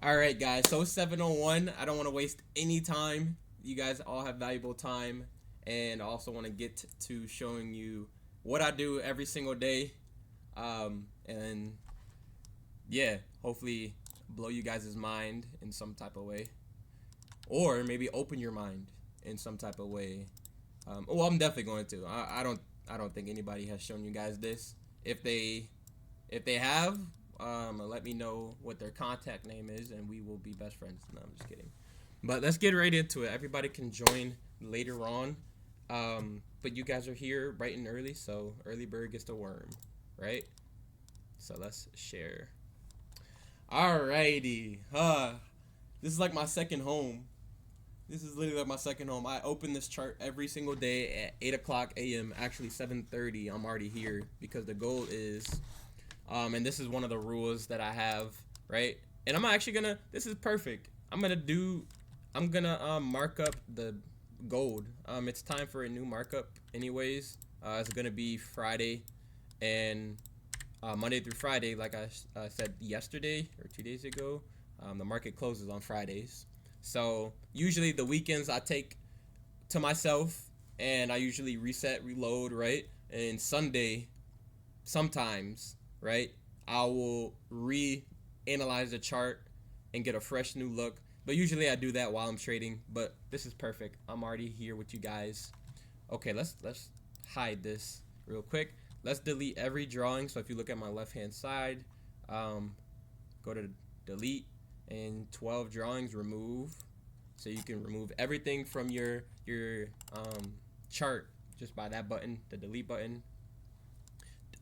All right, guys. So 7:01. I don't want to waste any time. You guys all have valuable time, and I also want to get to showing you what I do every single day. And yeah, hopefully blow you guys' mind in some type of way, or maybe open your mind in some type of way. Well, I'm definitely going to. I don't think anybody has shown you guys this. If they have, let me know what their contact name is, and we will be best friends. No, I'm just kidding. But let's get right into it. Everybody can join later on. But you guys are here bright and early, so early bird gets the worm, right? So let's share. Alrighty. This is like my second home. This is literally like my second home. I open this chart every single day at 8 o'clock a.m. Actually, 7:30. I'm already here because the goal is, and this is one of the rules that I have, right? And I'm actually gonna. This is perfect. I'm gonna mark up the gold. It's time for a new markup, anyways. It's gonna be Friday, and Monday through Friday, like I said yesterday or 2 days ago. The market closes on Fridays. So usually the weekends I take to myself, and I usually reset, reload, right? And Sunday, sometimes, right, I will reanalyze the chart and get a fresh new look. But usually I do that while I'm trading. But this is perfect. I'm already here with you guys. Okay, let's hide this real quick. Let's delete every drawing. So if you look at my left hand side, go to delete, and 12 drawings, remove. So you can remove everything from your chart just by that button, the delete button.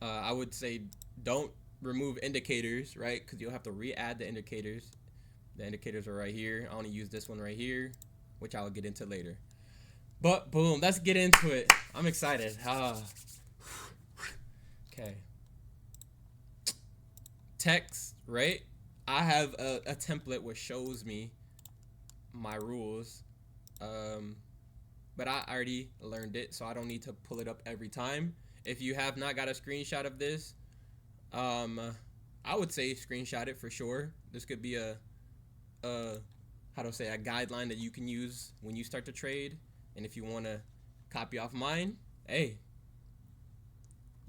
I would say don't remove indicators, right? Because you'll have to re-add the indicators. The indicators are right here. I only use this one right here, which I'll get into later. But boom, let's get into it. I'm excited. Okay. Text, right? I have a template which shows me my rules, but I already learned it, so I don't need to pull it up every time. If you have not got a screenshot of this, I would say screenshot it for sure. This could be a how to say, a guideline that you can use when you start to trade. And if you want to copy off mine, hey,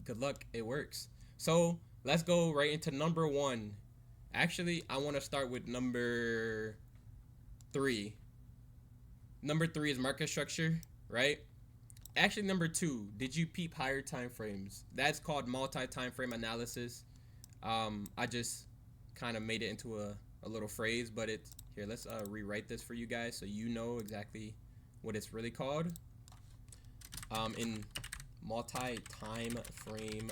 good luck, it works. So let's go right into number one. Actually, I want to start with number 3. Number 3 is market structure, right? Actually, number 2, did you peep higher time frames? That's called multi-time frame analysis. I just kind of made it into a little phrase, but it's here. Let's rewrite this for you guys so you know exactly what it's really called. In multi-time frame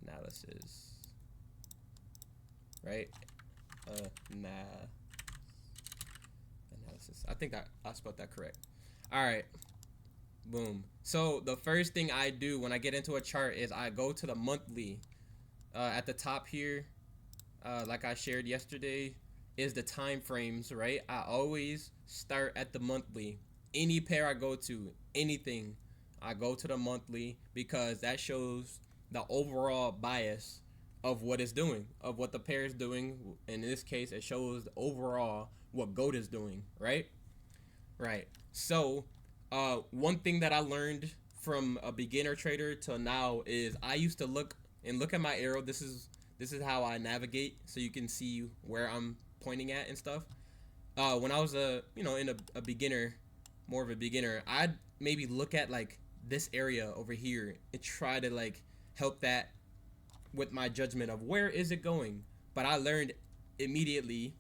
analysis. Right? Analysis. I think I spelled that correct. All right. Boom. So the first thing I do when I get into a chart is I go to the monthly. At the top here, like I shared yesterday, is the time frames, right? I always start at the monthly. Any pair I go to, anything, I go to the monthly because that shows the overall bias of what it's doing, of what the pair is doing. In this case, it shows overall what gold is doing, right? Right. So, one thing that I learned from a beginner trader till now is I used to look at my arrow. This is how I navigate, so you can see where I'm pointing at and stuff. When I was in a beginner, more of a beginner, I'd maybe look at like this area over here and try to like help that with my judgment of where is it going. But I learned immediately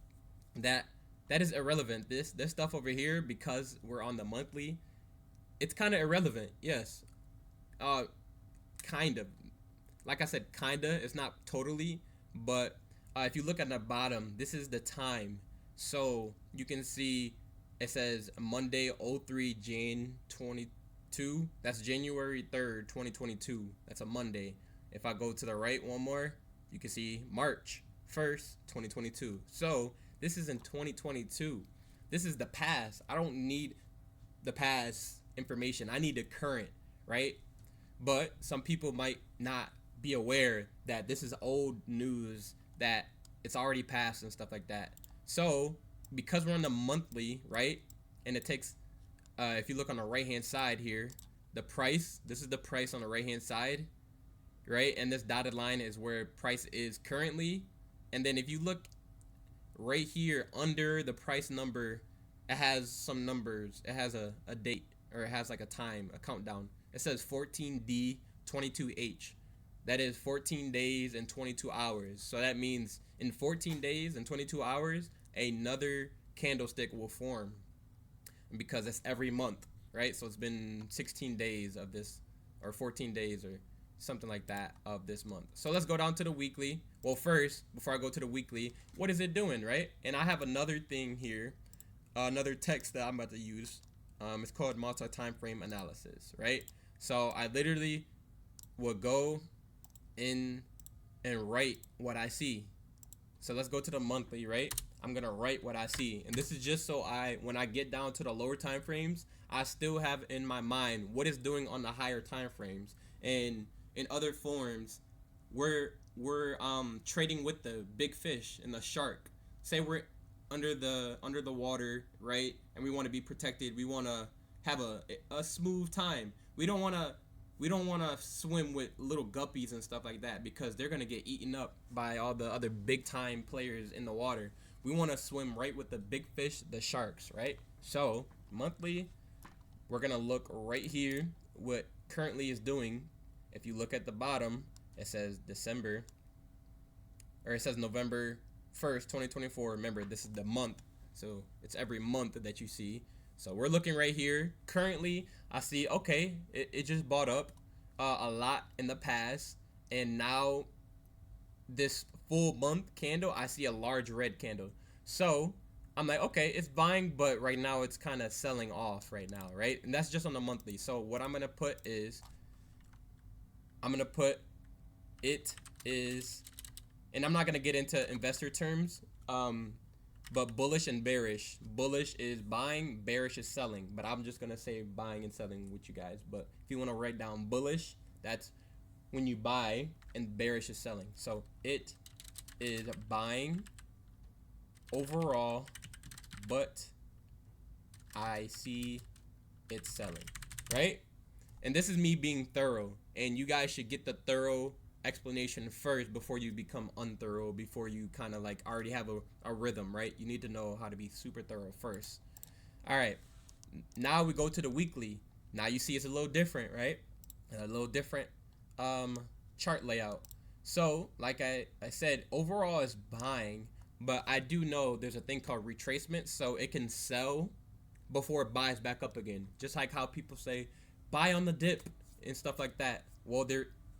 that that is irrelevant. This stuff over here, because we're on the monthly, it's kind of irrelevant. Yes, kind of. Like I said, kinda. It's not totally, but if you look at the bottom, this is the time. So you can see it says Monday 03 Jan 22. That's January 3rd, 2022. That's a Monday. If I go to the right one more, you can see March 1st, 2022. So this is in 2022. This is the past. I don't need the past information. I need the current, right? But some people might not be aware that this is old news that it's already passed and stuff like that. So because we're on the monthly, right, and it takes if you look on the right hand side here, the price, this is the price on the right hand side, right, and this dotted line is where price is currently. And then if you look right here under the price number, it has some numbers. It has a date, or it has like a time, a countdown. It says 14D22H. That is 14 days and 22 hours. So that means in 14 days and 22 hours, another candlestick will form, because it's every month, right? So it's been 16 days of this, or 14 days, or something like that, of this month. So let's go down to the weekly. Well, first, before I go to the weekly, what is it doing, right? And I have another thing here, another text that I'm about to use. It's called multi-time frame analysis, right? So I literally will go in and write what I see. So let's go to the monthly, right? I'm gonna write what I see, and this is just so when I get down to the lower time frames, I still have in my mind what it's doing on the higher time frames. And in other forms, we're trading with the big fish and the shark. Say we're under the water, right? And we want to be protected. We want to have a smooth time. We don't want to swim with little guppies and stuff like that, because they're going to get eaten up by all the other big time players in the water. We want to swim right with the big fish, the sharks, right? So monthly, we're going to look right here what currently is doing. If you look at the bottom, it says December, or it says November 1st, 2024. Remember, this is the month, so it's every month that you see. So we're looking right here. Currently, I see, okay, it just bought up a lot in the past, and now this full month candle, I see a large red candle. So I'm like, okay, it's buying, but right now it's kind of selling off right now, right? And that's just on the monthly. So what I'm gonna put is, it is, and I'm not gonna get into investor terms, but bullish and bearish. Bullish is buying, bearish is selling. But I'm just gonna say buying and selling with you guys. But if you want to write down bullish, that's when you buy, and bearish is selling. So it is buying overall, but I see it selling, right? And this is me being thorough, and you guys should get the thorough explanation first before you become unthorough, before you kind of like already have a rhythm, right? You need to know how to be super thorough first. All right, now we go to the weekly. Now you see it's a little different, right? A little different chart layout. So like I said, overall is buying, but I do know there's a thing called retracement, so it can sell before it buys back up again. Just like how people say buy on the dip and stuff like that. Well,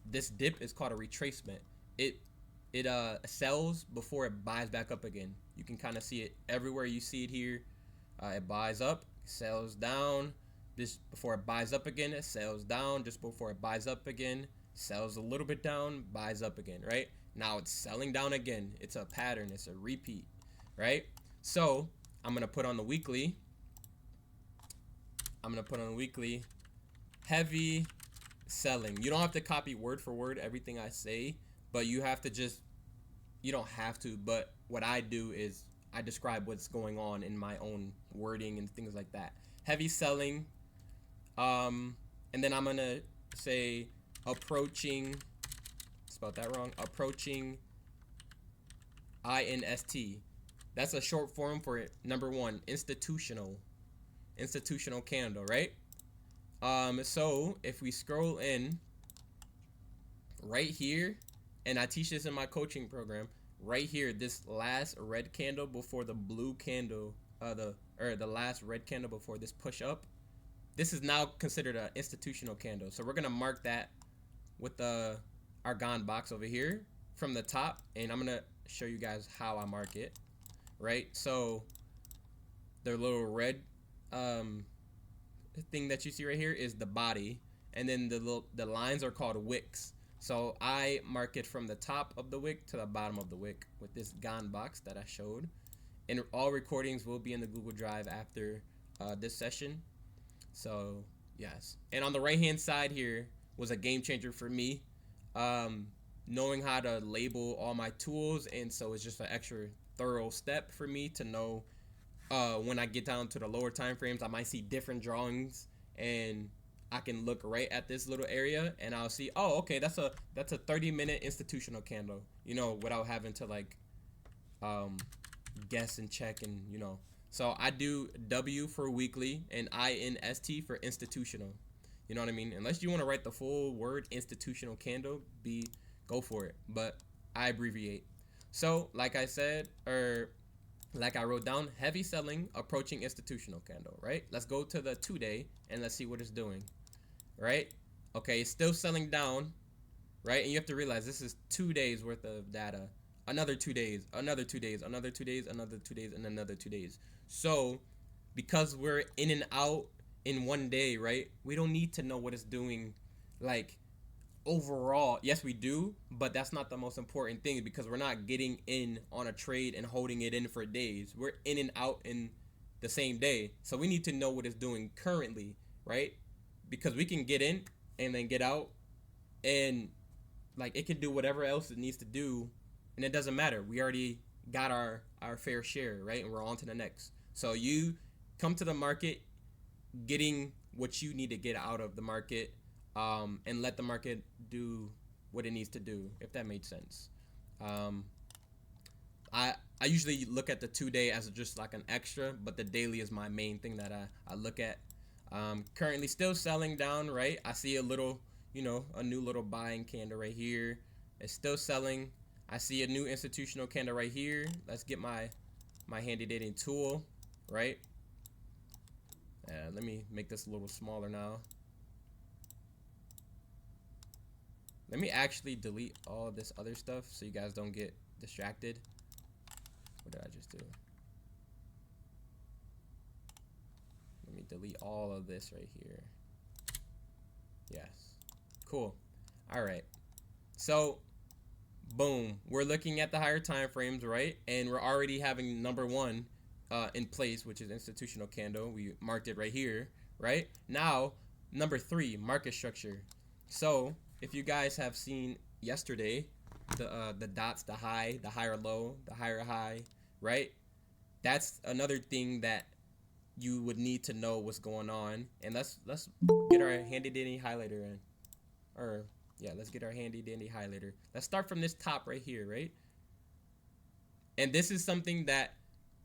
this dip is called a retracement. It sells before it buys back up again. You can kind of see it everywhere. You see it here. It buys up, sells down. This before it buys up again, it sells down. Just before it buys up again, sells a little bit down, buys up again, right? Now it's selling down again. It's a pattern. It's a repeat, right? So I'm gonna put on the weekly. Heavy selling. You don't have to copy word for word everything I say, but you have to just, you don't have to, but what I do is I describe what's going on in my own wording and things like that. Heavy selling, and then I'm gonna say approaching, spelled that wrong, approaching INST. That's a short form for number one, institutional candle, right? So if we scroll in right here, and I teach this in my coaching program, right here, this last red candle before the blue candle, the last red candle before this push up, this is now considered an institutional candle. So we're gonna mark that with the Argon box over here from the top, and I'm gonna show you guys how I mark it, right? So the little red thing that you see right here is the body, and then the lines are called wicks. So I mark it from the top of the wick to the bottom of the wick with this Gan box that I showed, and all recordings will be in the Google Drive after this session. So yes, and on the right hand side here was a game changer for me. knowing how to label all my tools, and so it's just an extra thorough step for me to know when I get down to the lower time frames, I might see different drawings, and I can look right at this little area and I'll see, oh, okay, that's a 30-minute institutional candle, you know, without having to like guess and check, and you know. So I do W for weekly and INST for institutional. You know what I mean? Unless you want to write the full word institutional candle, go for it. But I abbreviate. So like I said, or like I wrote down, heavy selling approaching institutional candle, right? Let's go to the 2-day and let's see what it's doing, right? Okay, it's still selling down, right? And you have to realize this is 2 days worth of data. Another 2 days, another 2 days, another 2 days, another 2 days, and another 2 days. So because we're in and out in 1 day, right? We don't need to know what it's doing like overall. Yes, we do, but that's not the most important thing, because we're not getting in on a trade and holding it in for days. We're in and out in the same day. So we need to know what it's doing currently, right? Because we can get in and then get out, and like it can do whatever else it needs to do, and it doesn't matter. We already got our fair share, right? And we're on to the next. So you come to the market getting what you need to get out of the market, and let the market do what it needs to do, if that made sense. I usually look at the 2-day as just like an extra, but the daily is my main thing that I look at. Currently still selling down, right? I see a little, you know, a new little buying candle right here. It's still selling. I see a new institutional candle right here. Let's get my handy dandy tool, right? Let me make this a little smaller now. Let me actually delete all this other stuff so you guys don't get distracted. What did I just do? Let me delete all of this right here. Yes. Cool. All right. So, boom. We're looking at the higher time frames, right? And we're already having number 1 in place, which is institutional candle. We marked it right here, right? Now, number 3, market structure. So, if you guys have seen yesterday, the dots, the higher low, the higher high, right? That's another thing that you would need to know what's going on. And let's get our handy dandy highlighter in. Or yeah, let's get our handy dandy highlighter. Let's start from this top right here, right? And this is something that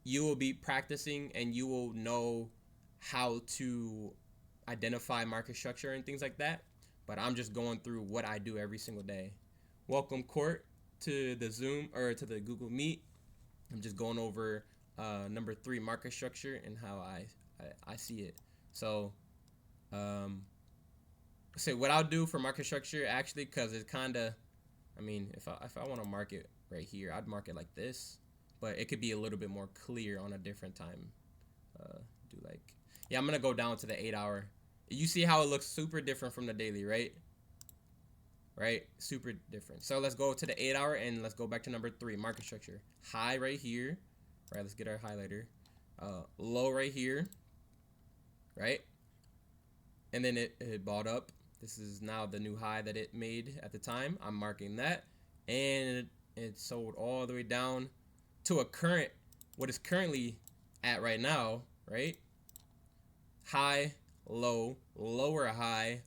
you will be practicing, and you will know how to identify market structure and things like that. But I'm just going through what I do every single day. Welcome, Court, to the Zoom or to the Google Meet. I'm just going over number 3, market structure, and how I see it. So, what I'll do for market structure, actually, because it's kind of, I mean, if I want to mark it right here, I'd mark it like this, but it could be a little bit more clear on a different time. I'm gonna go down to the 8-hour. You see how it looks super different from the daily, right? Right, super different. So let's go to the 8-hour, and let's go back to number 3, market structure. High right here, right? Let's get our highlighter. Low right here, right? And then it bought up. This is now the new high that it made at the time. I'm marking that, and it sold all the way down to what is currently at right now, right? High, low, lower high,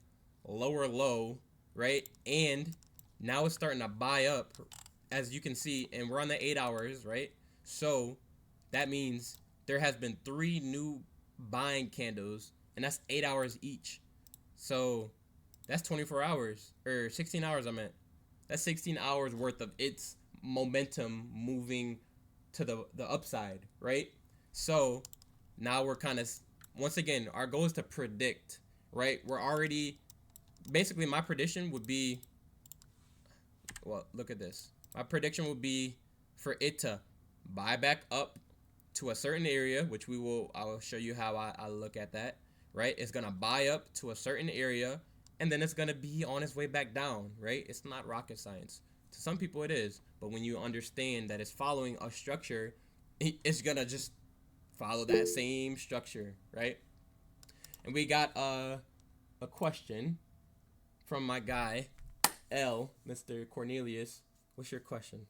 lower low, right? And now it's starting to buy up, as you can see, and we're on the 8 hours, right? So that means there has been 3 new buying candles, and that's 8 hours each. So that's 24 hours, or 16 hours I meant. That's 16 hours worth of its momentum moving to the upside, right? So now we're kind of, once again, our goal is to predict, right? We're already, basically my prediction would be, well, look at this. My prediction would be for it to buy back up to a certain area, which I will show you how I look at that, right? It's going to buy up to a certain area, and then it's going to be on its way back down, right? It's not rocket science. To some people it is, but when you understand that it's following a structure, it's going to just follow that same structure, right? And we got a question from my guy, L, Mr. Cornelius. What's your question?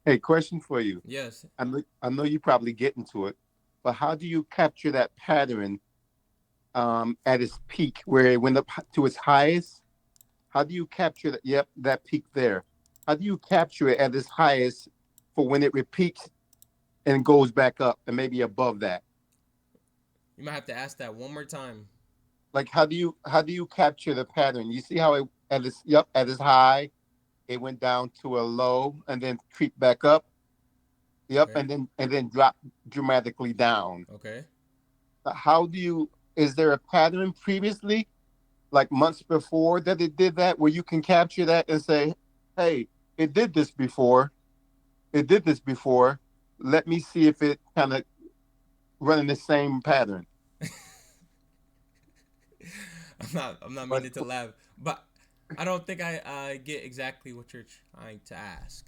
Hey, question for you. Yes. I know you probably get into it, but how do you capture that pattern at its peak where it went up to its highest? How do you capture that? Yep, that peak there. How do you capture it at its highest for when it repeats and goes back up and maybe above that? You might have to ask that one more time. Like how do you capture the pattern? You see how it at its high, it went down to a low and then creep back up. Yep, Okay. and then drop dramatically down. Okay. How do you? Is there a pattern previously, like months before, that it did that, where you can capture that and say, "Hey, it did this before. It did this before. Let me see if it kind of running the same pattern." I'm not But meaning to laugh, but I don't think I get exactly what you're trying to ask.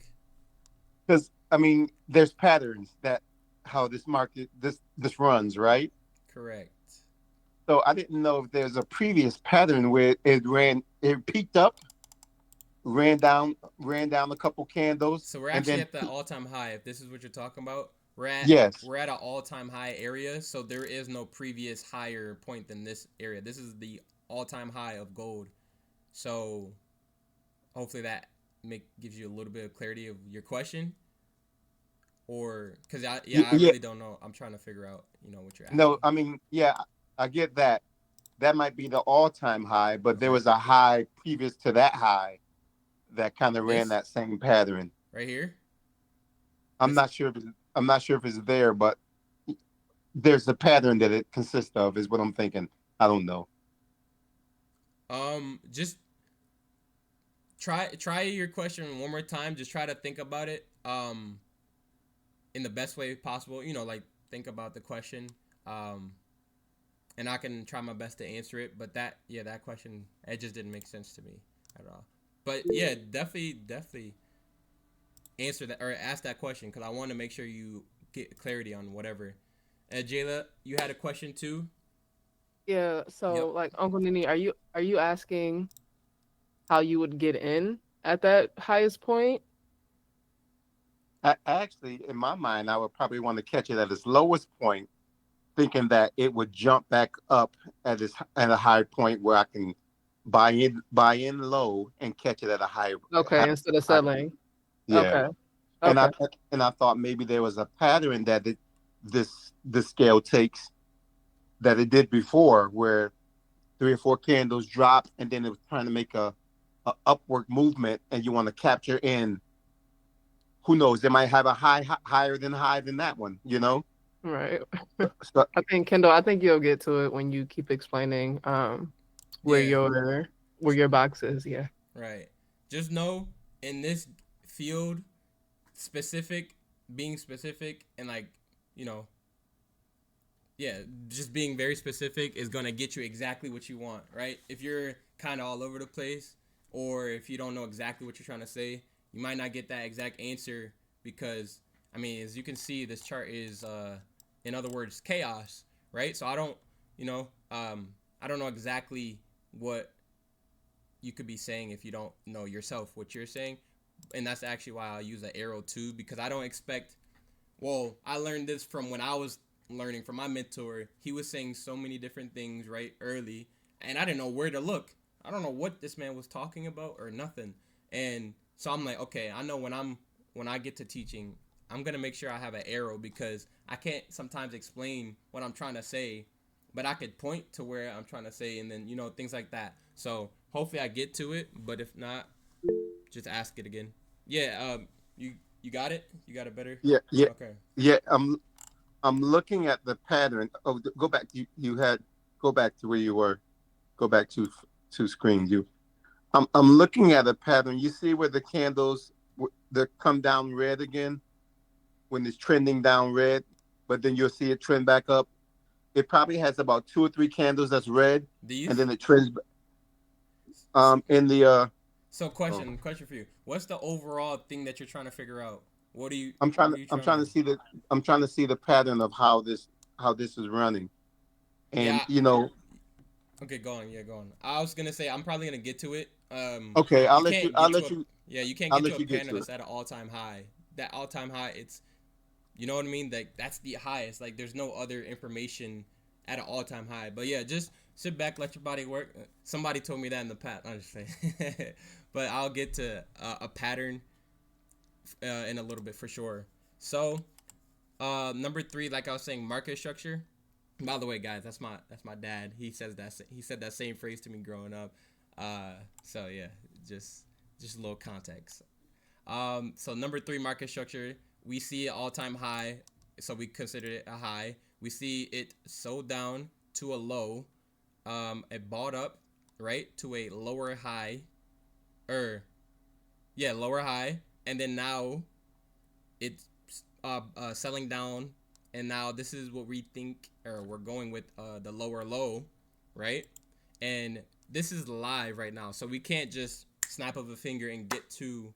because I mean, there's patterns that how this market this runs, right? Correct. So I didn't know if there's a previous pattern where it peaked up, ran down a couple candles, So we're and actually then at the all-time high. If this is what you're talking about, we're at yes. we're at an all-time high area. So there is no previous higher point than this area. This is the all-time high of gold. So hopefully that gives you a little bit of clarity of your question, or because I Yeah, really don't know. I'm trying to figure out what you're no, asking. I mean, yeah, I get that. That might be the all-time high, but there Okay. was a high previous to that high that kind of ran This that same pattern. right here. I'm This not sure if I'm not sure if it's there, but there's a pattern that it consists of, is what I'm thinking. I don't know. just try your question one more time. Just try to think about it. In the best way possible. Like think about the question. Um, and I can try my best to answer it. But that question, it just didn't make sense to me at all. But yeah, definitely answer that or ask that question because I want to make sure you get clarity on whatever. Jayla, you had a question too. Yeah, so Yep. like Uncle Nini, are you asking how you would get in at that highest point? Actually, in my mind, I would probably want to catch it at its lowest point, thinking that it would jump back up at a high point where I can buy in low and catch it at a Okay, instead of high. selling. Yeah. Okay. and I Okay. and I thought maybe there was a pattern that this scale takes that it did before, where three or four candles dropped, and then it was trying to make a upward movement, and you want to capture in. Who knows? They might have a higher than that one. Right. So, I think Kendall, I think you'll get to it when you keep explaining where Yeah. your box is. Yeah. Right. Just know in this field, specific, being specific, and like you know yeah, just being very specific is gonna get you exactly what you want, right? If you're kind of all over the place, or if you don't know exactly what you're trying to say, you might not get that exact answer because, I mean, as you can see, this chart is, in other words, chaos, right? So I don't know exactly what you could be saying if you don't know yourself what you're saying, and that's actually why I use an arrow too because I don't expect well, I learned this from when I was learning from my mentor. He was saying so many different things right early, and I didn't know where to look. I don't know what this man was talking about or nothing. And so I'm like, okay, I know when I get to teaching, I'm gonna make sure I have an arrow because I can't sometimes explain what I'm trying to say, but I could point to where I'm trying to say, and then things like that. So hopefully I get to it, but if not, just ask it again. Yeah, you got it. You got it better. yeah, yeah, Okay. yeah. I'm looking at the pattern. Oh, go back. You had go back to where you were. Go back to screen. I'm looking at a pattern. You see where the candles they come down red again when it's trending down red, but then you'll see it trend back up. It probably has about two or three candles that's red, and These. then it trends in the So oh, question for you. What's the overall thing that you're trying to figure out? I'm trying What to are you I'm trying trying to? to see the pattern of how this is running. And Yeah, Okay, go on. Yeah, go on. I was gonna say I'm probably gonna get to it. Okay, You can't get to a yeah, you can't I'll get to let a you get pattern to it. that's at an all-time high. That all-time high, it's you know what I mean. Like that's the highest. Like there's no other information at an all-time high. But yeah, just sit back, let your body work. Somebody told me that in the past. I'm just saying. But I'll get to a pattern in a little bit for sure. So number three, like I was saying, market structure. By the way, guys, that's my dad. He said that same phrase to me growing up. So yeah, just a little context. So number three, market structure. We see an all-time high, so we consider it a high. We see it sold down to a low. It bought up, right, to a lower high, or yeah, lower high, and then now it's selling down, and now this is what we think, or we're going with the lower low, right? And this is live right now, so we can't just snap of a finger and get to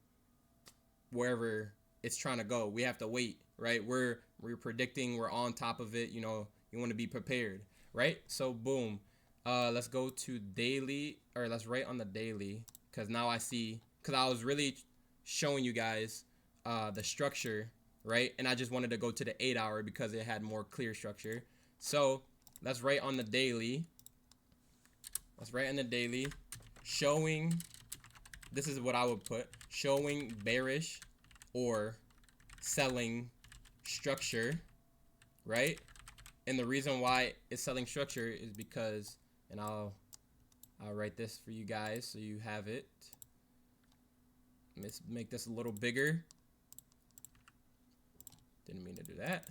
wherever it's trying to go. We have to wait, right? We're predicting, we're on top of it. You know, you want to be prepared, right? So boom, let's go to daily, or let's write on the daily, because now I see, because I was really showing you guys the structure, right? And I just wanted to go to the 8 hour because it had more clear structure. So let's write on the daily. Let's write on the daily, showing, this is what I would put, showing bearish or selling structure, right? And the reason why it's selling structure is because, and I'll write this for you guys so you have it. Let's make this a little bigger. Didn't mean to do that.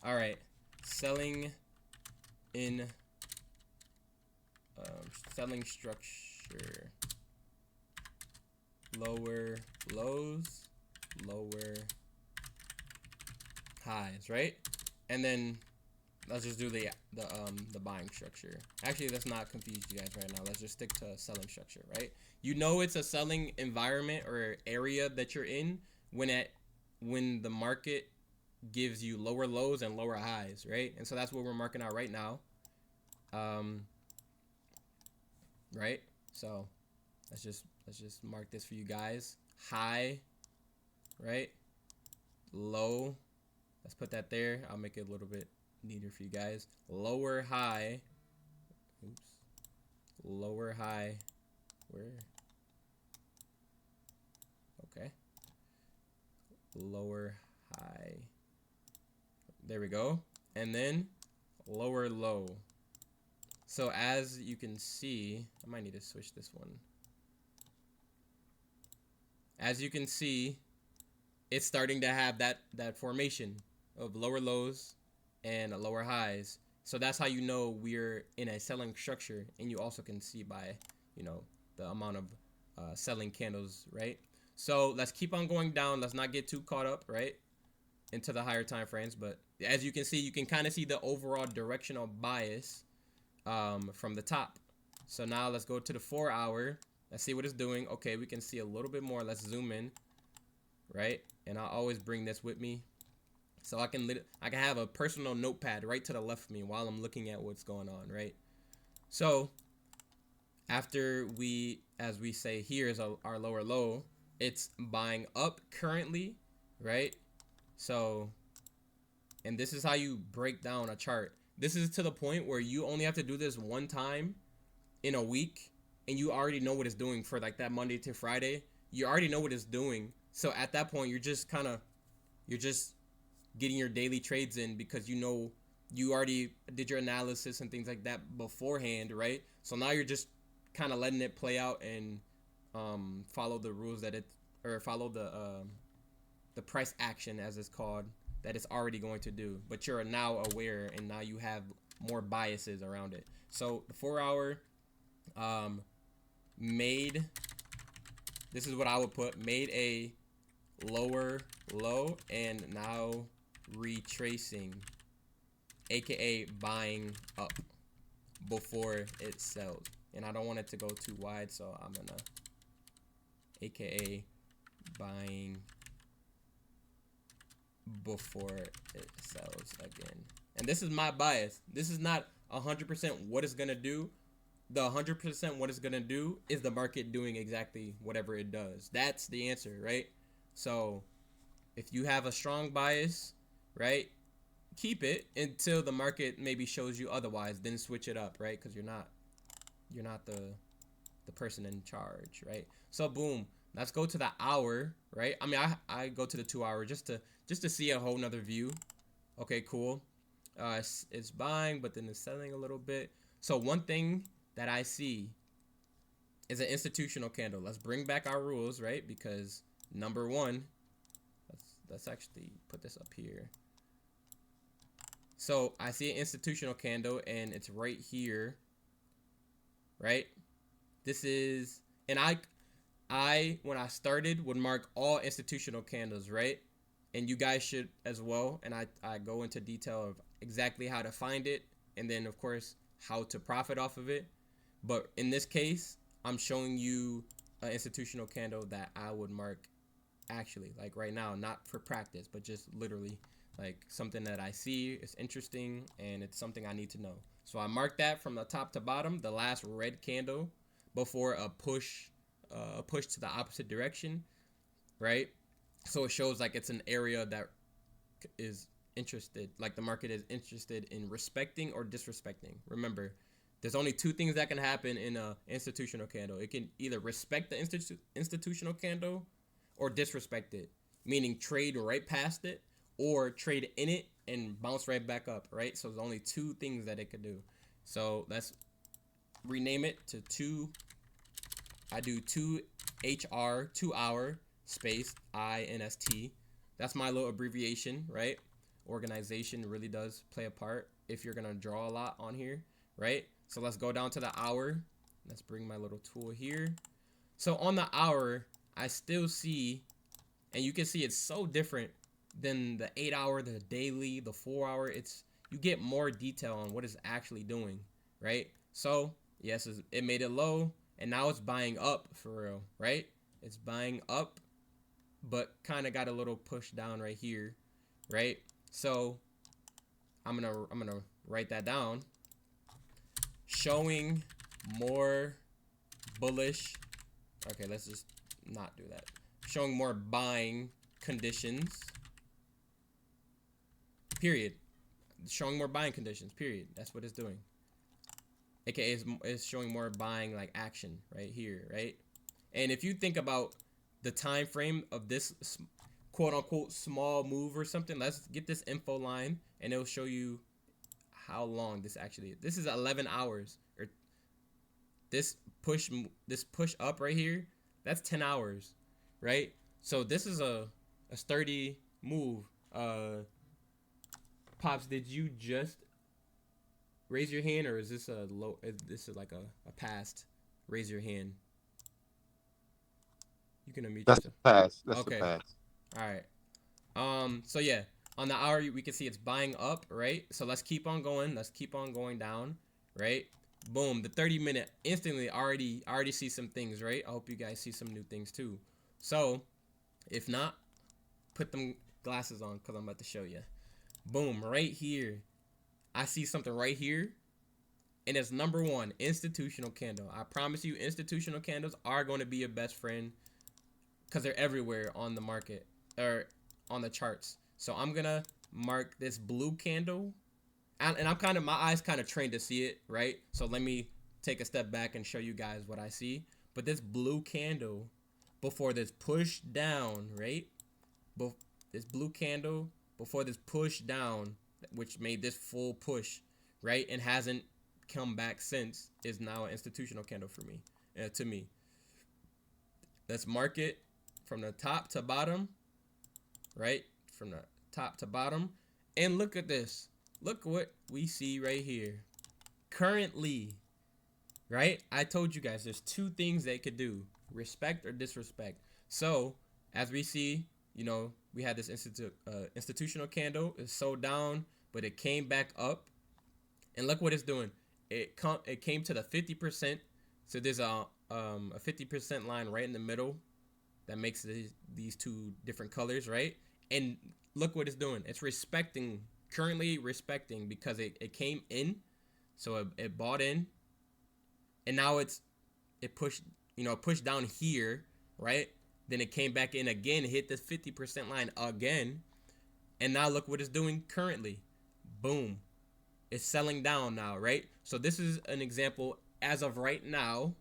All right, selling in selling structure, lower lows, lower highs, right? And then let's just do the buying structure. Actually, let's not confuse you guys right now. Let's just stick to selling structure, right? You know it's a selling environment or area that you're in when the market gives you lower lows and lower highs, right? And so that's what we're marking out right now. Right? So let's just mark this for you guys. High, right? Low. Let's put that there. I'll make it a little bit neater for you guys. Lower high. Oops. Lower high. Where? Okay. Lower high. There we go. And then lower low. So as you can see, I might need to switch this one. As you can see, it's starting to have that formation of lower lows and lower highs. So that's how you know we're in a selling structure, and you also can see by, you know, the amount of selling candles, right? So let's keep on going down. Let's not get too caught up, right, into the higher time frames. But as you can see, you can kind of see the overall directional bias from the top. So now let's go to the 4 hour. Let's see what it's doing. Okay, we can see a little bit more. Let's zoom in, right? And I'll always bring this with me, so I can have a personal notepad right to the left of me while I'm looking at what's going on, right? So after as we say, here is our lower low. It's buying up currently, right? So, and this is how you break down a chart. This is to the point where you only have to do this one time in a week, and you already know what it's doing for like that Monday to Friday. You already know what it's doing. So at that point, you're just getting your daily trades in, because you know you already did your analysis and things like that beforehand, right? So now you're just kind of letting it play out and follow the rules follow the price action, as it's called, that it's already going to do. But you're now aware, and now you have more biases around it. So the 4 hour made, this is what I would put, made a lower low, and now retracing, aka buying up before it sells. And I don't want it to go too wide, so I'm gonna aka buying before it sells again. And this is my bias. This is not 100% what it's gonna do, the 100% what it's gonna do is the market doing exactly whatever it does. That's the answer, right? So if you have a strong bias, right, keep it until the market maybe shows you otherwise. Then switch it up, right? Because you're not the person in charge, right? So boom, let's go to the hour, right? I mean, I go to the 2 hour just to see a whole nother view. Okay, cool. It's buying, but then it's selling a little bit. So one thing that I see is an institutional candle. Let's bring back our rules, right? Because number one, let's actually put this up here. So I see an institutional candle and it's right here, right? This is, and I when I started would mark all institutional candles, right? And you guys should as well. And I go into detail of exactly how to find it, and then of course how to profit off of it. But in this case, I'm showing you an institutional candle that I would mark actually, like right now, not for practice, but just literally like something that I see is interesting and it's something I need to know. So I mark that from the top to bottom, the last red candle before a push to the opposite direction, right? So it shows like it's an area that is interested, like the market is interested in respecting or disrespecting. Remember, there's only two things that can happen in a institutional candle. It can either respect the institutional candle or disrespect it, meaning trade right past it or trade in it and bounce right back up, right? So there's only two things that it could do. So let's rename it to two. I do 2HR, 2 hour space INST. That's my little abbreviation, right? Organization really does play a part if you're gonna draw a lot on here, right? So let's go down to the hour. Let's bring my little tool here. So on the hour, I still see, and you can see it's so different than the 8 hour, the daily, the 4 hour. It's, you get more detail on what it's actually doing, right? So yes, it made it low, and now it's buying up for real, right? It's buying up, but kind of got a little push down right here, right? So I'm gonna write that down. Showing more bullish. Okay, let's just not do that. Showing more buying conditions. Period. Showing more buying conditions. Period. That's what it's doing. AKA it's showing more buying like action right here, right? And if you think about the time frame of this quote unquote small move or something, let's get this info line and it'll show you how long this actually is. This is 11 hours, or this push up right here, that's 10 hours, right? So this is a sturdy move. Pops, did you just raise your hand, or is this a low? Is this like a past? Raise your hand. You can unmute That's yourself. the pass. That's Okay. the pass. All right. So yeah, on the hour we can see it's buying up, right? So let's keep on going. Let's keep on going down, right? Boom. The 30-minute instantly already see some things, right? I hope you guys see some new things too. So if not, put them glasses on because I'm about to show you. Boom. Right here, I see something right here. And it's number one, institutional candle. I promise you, institutional candles are going to be your best friend because they're everywhere on the market or on the charts. So I'm going to mark this blue candle. And I'm kind of, my eyes kind of trained to see it, right? So let me take a step back and show you guys what I see. But this blue candle before this push down, right? This blue candle before this push down, which made this full push, right? And hasn't come back since, is now an institutional candle for me, to me. Let's mark it from the top to bottom, right? From the top to bottom. And look at this. Look what we see right here. Currently, right? I told you guys there's two things they could do. Respect or disrespect. So, as we see, you know, we had this institutional candle. It's sold down, but it came back up. And look what it's doing. It came to the 50%. So there's a 50% line right in the middle that makes these two different colors, right? And look what it's doing. It's respecting, currently respecting, because it came in. So it bought in, and now it pushed, pushed down here, right? Then it came back in again, hit the 50% line again, and now look what it's doing currently. Boom. It's selling down now, right? So this is an example as of right now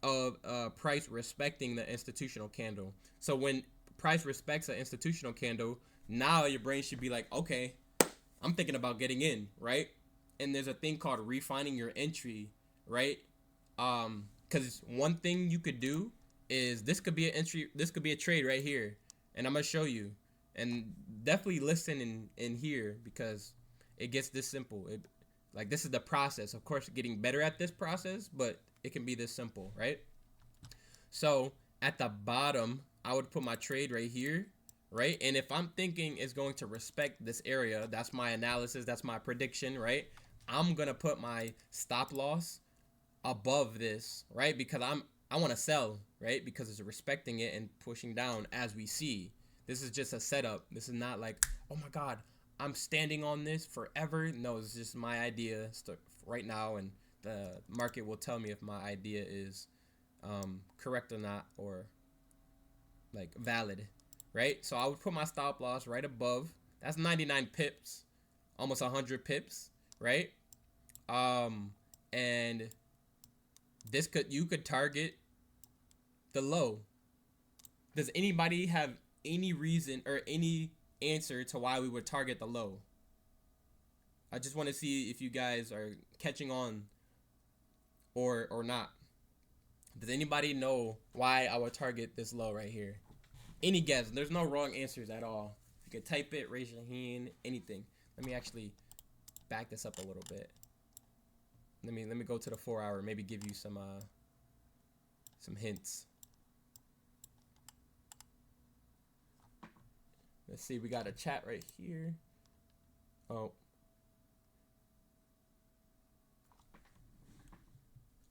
of price respecting the institutional candle. So when price respects an institutional candle, now your brain should be like, okay, I'm thinking about getting in, right? And there's a thing called refining your entry, right? Because one thing you could do is this could be an entry, this could be a trade right here, and I'm gonna show you. And definitely listen in here because it gets this simple. Like this is the process. Of course, getting better at this process, but it can be this simple, right? So at the bottom, I would put my trade right here, right? And if I'm thinking it's going to respect this area, that's my analysis, that's my prediction, right? I'm gonna put my stop loss above this, right? Because I want to sell, right? Because it's respecting it and pushing down as we see. This is just a setup. This is not like, oh my God, I'm standing on this forever. No, it's just my idea right now, and the market will tell me if my idea is correct or not, or like valid, right? So I would put my stop loss right above. That's 99 pips, almost 100 pips, right? And you could target the low. Does anybody have any reason or any answer to why we would target the low? I just want to see if you guys are catching on or not. Does anybody know why I would target this low right here? Any guess? There's no wrong answers at all. You could type it, raise your hand, anything. Let me actually back this up a little bit. Let me go to the 4 hour, maybe give you some hints. Let's see, we got a chat right here. Oh.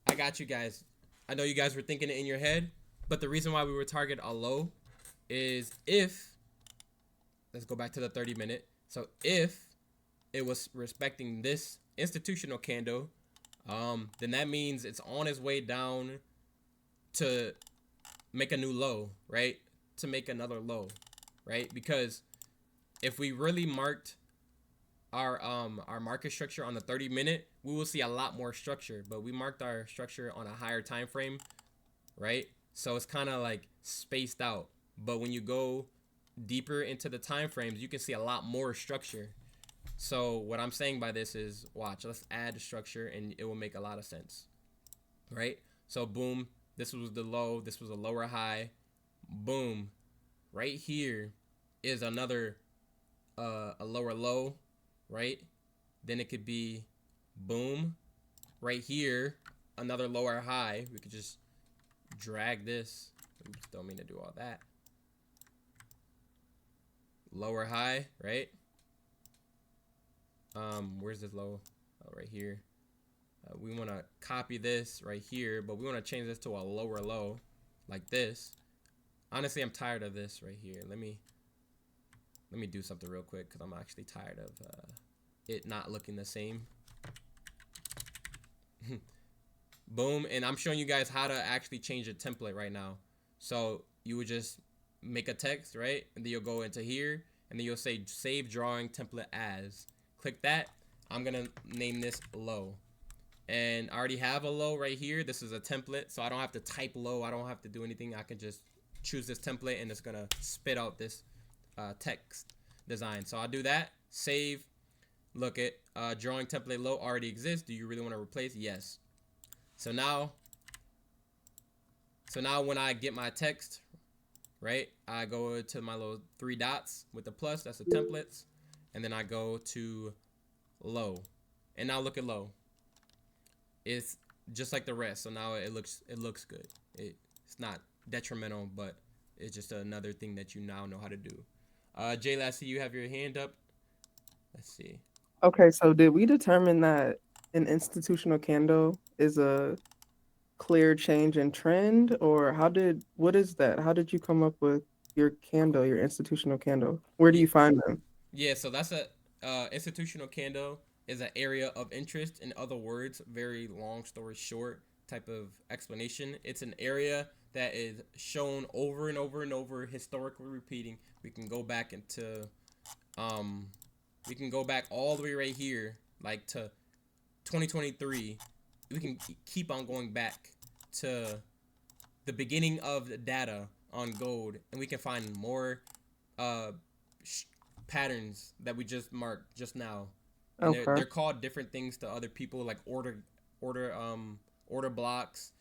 I got you guys. I know you guys were thinking it in your head, but the reason why we would target a low is if, let's go back to the 30-minute. So if it was respecting this institutional candle, then that means it's on its way down to make a new low, right? To make another low, right? Because if we really marked our market structure on the 30-minute, we will see a lot more structure, but we marked our structure on a higher time frame, right? So it's kind of like spaced out. But when you go deeper into the time frames, you can see a lot more structure. So what I'm saying by this is, watch, let's add structure and it will make a lot of sense, right? So boom, this was the low, this was a lower high, boom, right here is another a lower low, right? Then it could be boom, right here, another lower high. We could just drag this. Oops, don't mean to do all that. Lower high, right? Where's this low? Oh, right here. We want to copy this right here, but we want to change this to a lower low like this. Honestly, I'm tired of this right here. Let me do something real quick because I'm actually tired of it not looking the same. Boom, and I'm showing you guys how to actually change a template right now. So you would just make a text, right? And then you'll go into here, and then you'll say save drawing template as. Click that. I'm gonna name this low, and I already have a low right here. This is a template, so I don't have to type low. I don't have to do anything. I can just choose this template, and it's gonna spit out this text design. So I'll do that. Save. Look at drawing template low already exists. Do you really want to replace? Yes. So now when I get my text, right, I go to my little 3 dots with the plus. That's the templates. And then I go to low, and now look at low. It's just like the rest. So now it looks good. It's not detrimental, but it's just another thing that you now know how to do. Jay Lassie, you have your hand up. Let's see. Okay, so did we determine that an institutional candle is a clear change in trend, or what is that? How did you come up with your candle, your institutional candle? Where do you find them? Yeah, so that's a institutional candle is an area of interest. In other words, very long story short, type of explanation. It's an area that is shown over and over and over, historically repeating. We can go back into, we can go back all the way right here, like to 2023. We can keep on going back to the beginning of the data on gold, and we can find more patterns that we just marked just now. And they're called different things to other people, like order blocks.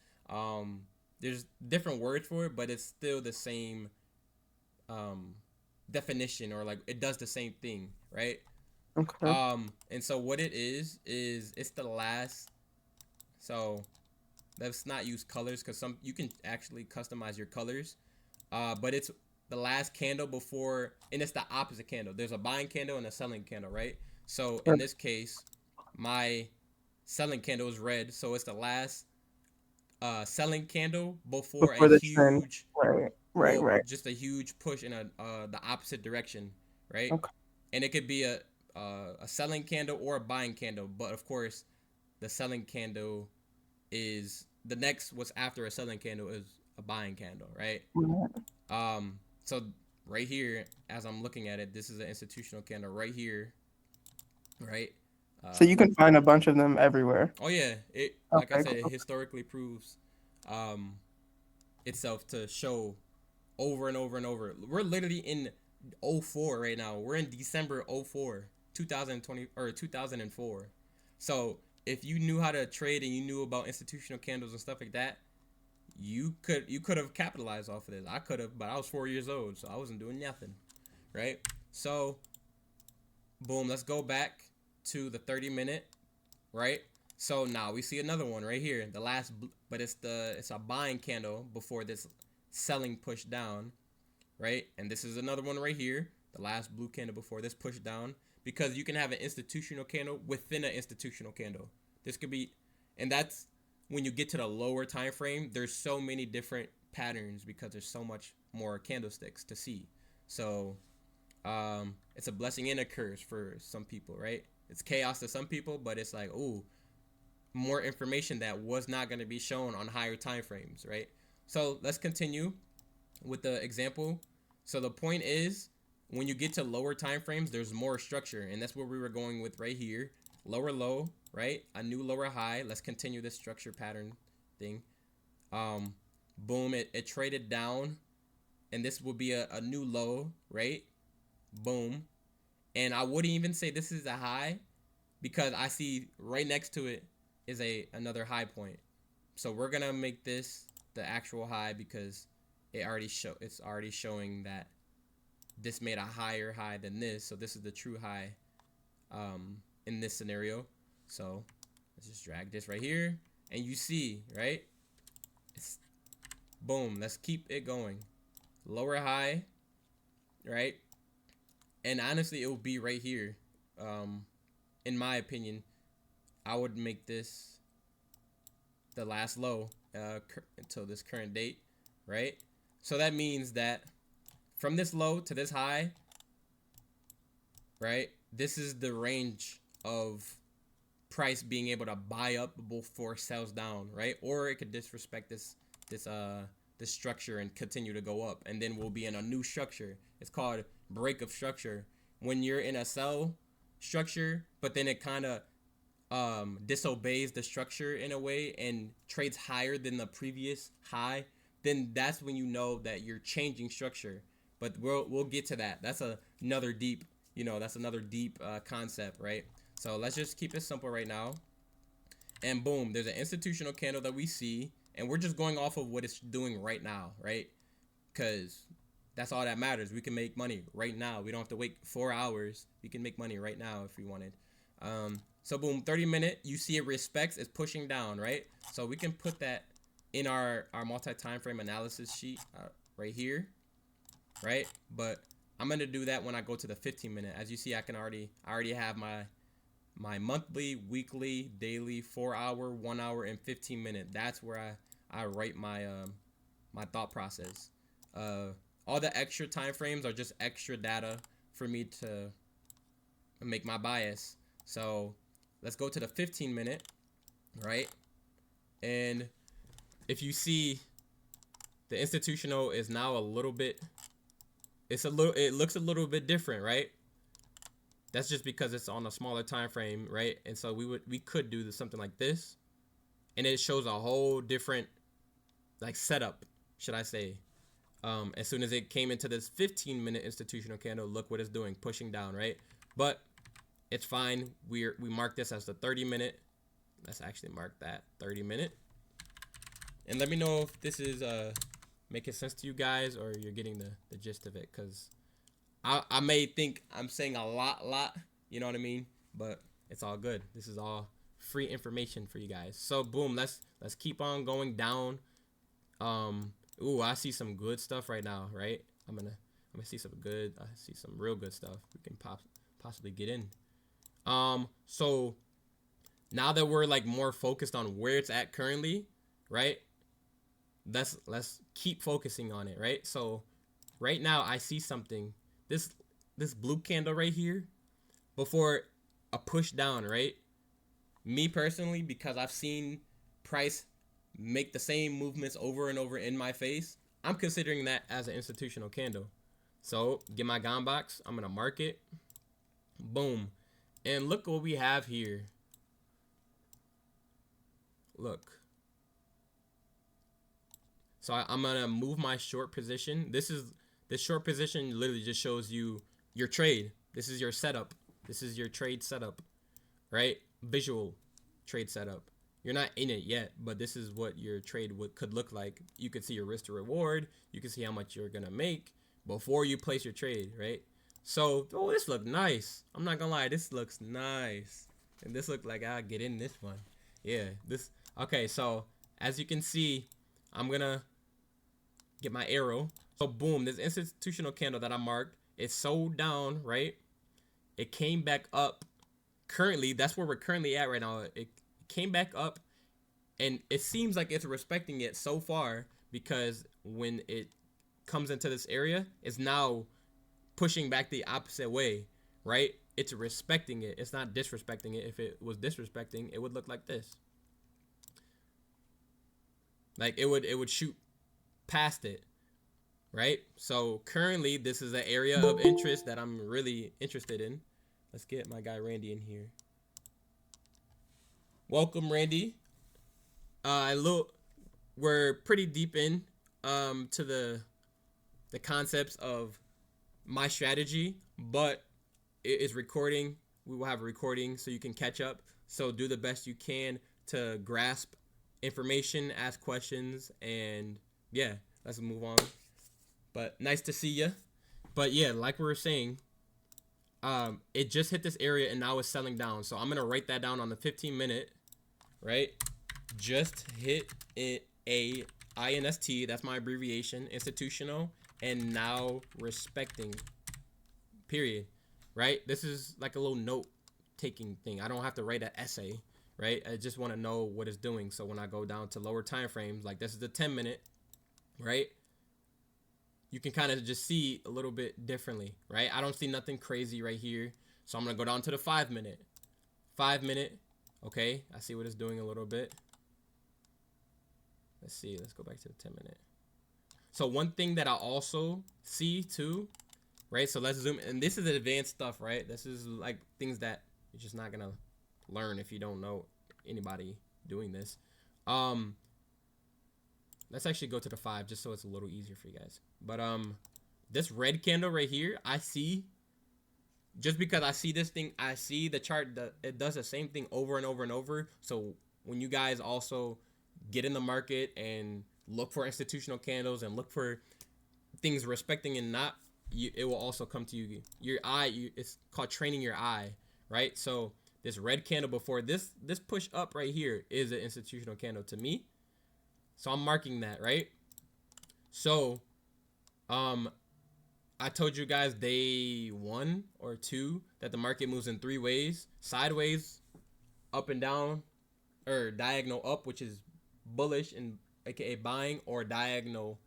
There's different words for it, but it's still the same definition, or like it does the same thing, right? Okay. And so what it is it's the last. So let's not use colors, because you can actually customize your colors. But it's the last candle before, and it's the opposite candle. There's a buying candle and a selling candle, right? So in this case, my selling candle is red, so it's the last selling candle before a the trend. huge, Right. just a huge push in the opposite direction, right? Okay. And it could be a selling candle or a buying candle, but of course, the selling candle is the next. What's after a selling candle is a buying candle, right? So right here, as I'm looking at it, this is an institutional candle right here, right? So you can find a bunch of them everywhere. Oh yeah, like I said, it historically proves itself to show over and over and over. We're literally in 04 right now. We're in December 04, 2020 or 2004. So if you knew how to trade and you knew about institutional candles and stuff like that, you could have capitalized off of this. I could have, but I was 4 years old, so I wasn't doing nothing, right? So boom, let's go back to the 30-minute, right? So now we see another one right here, the last, but it's a buying candle before this selling push down, right? And this is another one right here, the last blue candle before this push down, because you can have an institutional candle within an institutional candle. This could be, and that's when you get to the lower time frame, there's so many different patterns because there's so much more candlesticks to see. So it's a blessing and a curse for some people, right? It's chaos to some people, but it's like, ooh, more information that was not going to be shown on higher time frames, right? So let's continue with the example. So the point is, when you get to lower time frames, there's more structure, and that's where we were going with right here. Lower low, right? A new lower high. Let's continue this structure pattern thing. Boom, it traded down, and this will be a new low, right? Boom. And I wouldn't even say this is a high, because I see right next to it is another high point. So we're gonna make this the actual high, because it's already showing that this made a higher high than this. So this is the true high in this scenario. So let's just drag this right here, and you see, right? It's boom. Let's keep it going. Lower high, right? And honestly, it will be right here. In my opinion, I would make this the last low until this current date, right? So that means that from this low to this high, right, this is the range of price being able to buy up before it sells down, right? Or it could disrespect this structure and continue to go up, and then we'll be in a new structure. It's called break of structure. When you're in a sell structure, but then it kind of disobeys the structure in a way and trades higher than the previous high, then that's when you know that you're changing structure. But we'll get to that. That's another deep concept, right? So let's just keep it simple right now. And boom, there's an institutional candle that we see, and we're just going off of what it's doing right now, right? Because that's all that matters. We can make money right now. We don't have to wait 4 hours. We can make money right now if we wanted. So boom, 30-minute, you see it respects, it's pushing down, right? So we can put that in our multi-time frame analysis sheet right here, right? But I'm gonna do that when I go to the 15-minute. As you see, I already have my monthly, weekly, daily, 4-hour, 1 hour, and 15-minute. That's where I write my my thought process. All the extra time frames are just extra data for me to make my bias. So let's go to the 15-minute, right? And if you see, the institutional is now a little bit, it looks a little bit different, right? That's just because it's on a smaller time frame, right? And so we could do something like this, and it shows a whole different like setup, should I say. As soon as it came into this 15-minute institutional candle, look what it's doing, pushing down, right? But it's fine. We mark this as the 30-minute. Let's actually mark that 30-minute. And let me know if this is making sense to you guys, or you're getting the gist of it, because I may think I'm saying a lot, you know what I mean? But it's all good. This is all free information for you guys. So boom, let's keep on going down. Ooh, I see some good stuff right now, right? I'm gonna see some good. I see some real good stuff. We can possibly get in. So now that we're like more focused on where it's at currently, right? Let's keep focusing on it, right? So right now I see something. This blue candle right here, before a push down, right? Me personally, because I've seen price make the same movements over and over in my face, I'm considering that as an institutional candle. So get my gone box, I'm gonna mark it, boom, and look what we have here. Look, so I'm gonna move my short position. This short position literally just shows you your trade. This is your setup. This is your trade setup, right? Visual trade setup. You're not in it yet, but this is what your trade could look like. You could see your risk to reward. You can see how much you're gonna make before you place your trade, right? So, oh, this looks nice. I'm not gonna lie, this looks nice. And this looks like I'll get in this one. Yeah, this. Okay, so as you can see, I'm gonna get my arrow. So boom, this institutional candle that I marked, it's sold down, right? It came back up. Currently, that's where we're currently at right now. It came back up, and it seems like it's respecting it so far, because when it comes into this area, it's now pushing back the opposite way, right? It's respecting it. It's not disrespecting it. If it was disrespecting, it would look like this. Like it would shoot past it, right? So currently, this is an area of interest that I'm really interested in. Let's get my guy Randy in here. Welcome, Randy. We're pretty deep in to the concepts of my strategy, but it is recording. We will have a recording so you can catch up. So do the best you can to grasp information, ask questions, and yeah, let's move on. But nice to see you. But yeah, like we were saying, it just hit this area and now it's selling down. So I'm gonna write that down on the 15-minute, right? Just hit it a INST. That's my abbreviation, institutional, and now respecting. Period. Right? This is like a little note taking thing. I don't have to write an essay, right? I just want to know what it's doing. So when I go down to lower time frames, like this is the 10-minute, right? You can kind of just see a little bit differently, right? I don't see nothing crazy right here. So I'm going to go down to the 5-minute. 5-minute. Okay. I see what it's doing a little bit. Let's see. Let's go back to the 10-minute. So one thing that I also see too, right? So let's zoom. And this is advanced stuff, right? This is like things that you're just not going to learn if you don't know anybody doing this. Let's actually go to the 5 just so it's a little easier for you guys. But this red candle right here, I see, just because I see this thing, I see the chart that it does the same thing over and over and over. So when you guys also get in the market and look for institutional candles and look for things respecting and not, it will also come to you. Your eye, it's called training your eye, right? So this red candle before this push up right here is an institutional candle to me. So I'm marking that, right? So I told you guys day 1 or 2 that the market moves in 3 ways: sideways, up and down, or diagonal up, which is bullish and aka buying, or diagonal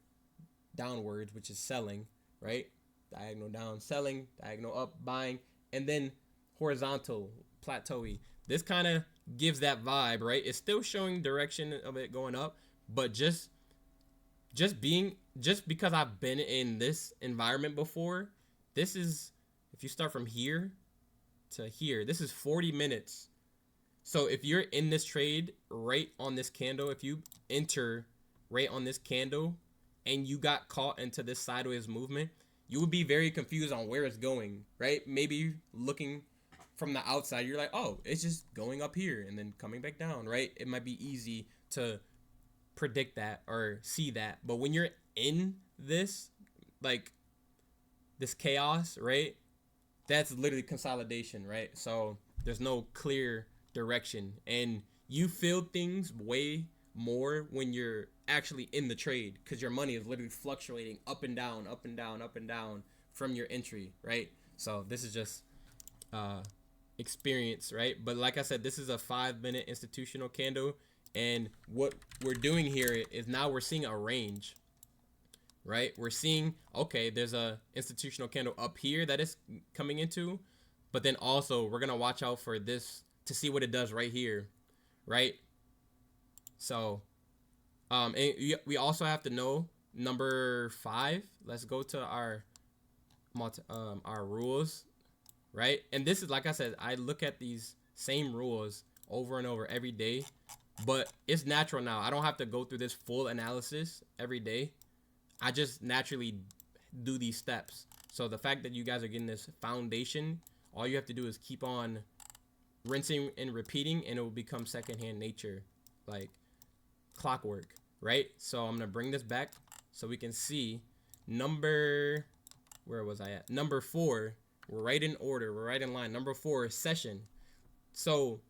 downwards, which is selling, right? Diagonal down, selling, diagonal up, buying, and then horizontal, plateauy. This kind of gives that vibe, right? It's still showing direction of it going up, But just because I've been in this environment before, this is, if you start from here to here, this is 40 minutes. So if you're in this trade right on this candle, if you enter right on this candle and you got caught into this sideways movement, you would be very confused on where it's going, right? Maybe looking from the outside, you're like, oh, it's just going up here and then coming back down, right? It might be easy to predict that or see that. But when you're in this, like, this chaos, right? That's literally consolidation, right? So there's no clear direction, and you feel things way more when you're actually in the trade, because your money is literally fluctuating up and down, up and down, up and down from your entry, right? So this is just experience, right? But like I said, this is a 5-minute institutional candle, and what we're doing here is now we're seeing a range, right? We're seeing, okay, there's a institutional candle up here that is coming into, but then also we're gonna watch out for this to see what it does right here, right? So and we also have to know number 5. Let's go to our rules, right? And this is, like I said, I look at these same rules over and over every day, but it's natural now. I don't have to go through this full analysis every day. I just naturally do these steps. So the fact that you guys are getting this foundation, all you have to do is keep on rinsing and repeating, and it will become secondhand nature, like clockwork, right? So I'm gonna bring this back so we can see number, where was I at? Number 4. We're right in order. We're right in line. Number 4 is session. So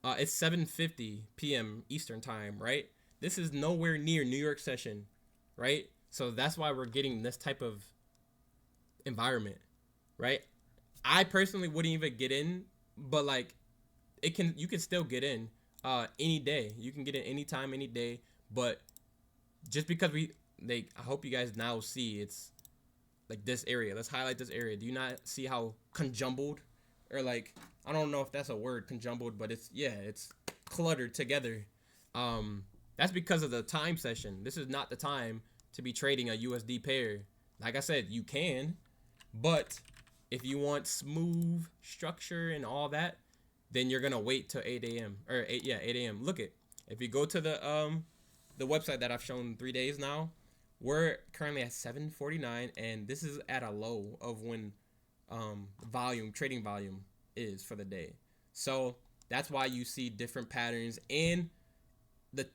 it's 7:50 p.m. Eastern time, right? This is nowhere near New York session, right? So that's why we're getting this type of environment, right? I personally wouldn't even get in, but like you can still get in any day. You can get in anytime, any day. But just because I hope you guys now see it's like this area. Let's highlight this area. Do you not see how conjumbled, or like, I don't know if that's a word, conjumbled, but it's cluttered together. That's because of the time session. This is not the time to be trading a USD pair. Like I said, you can, but if you want smooth structure and all that, then you're gonna wait till 8 a.m. or 8 a.m. Look at, if you go to the website that I've shown 3 days now, we're currently at 7:49, and this is at a low of when trading volume is for the day. So that's why you see different patterns, and the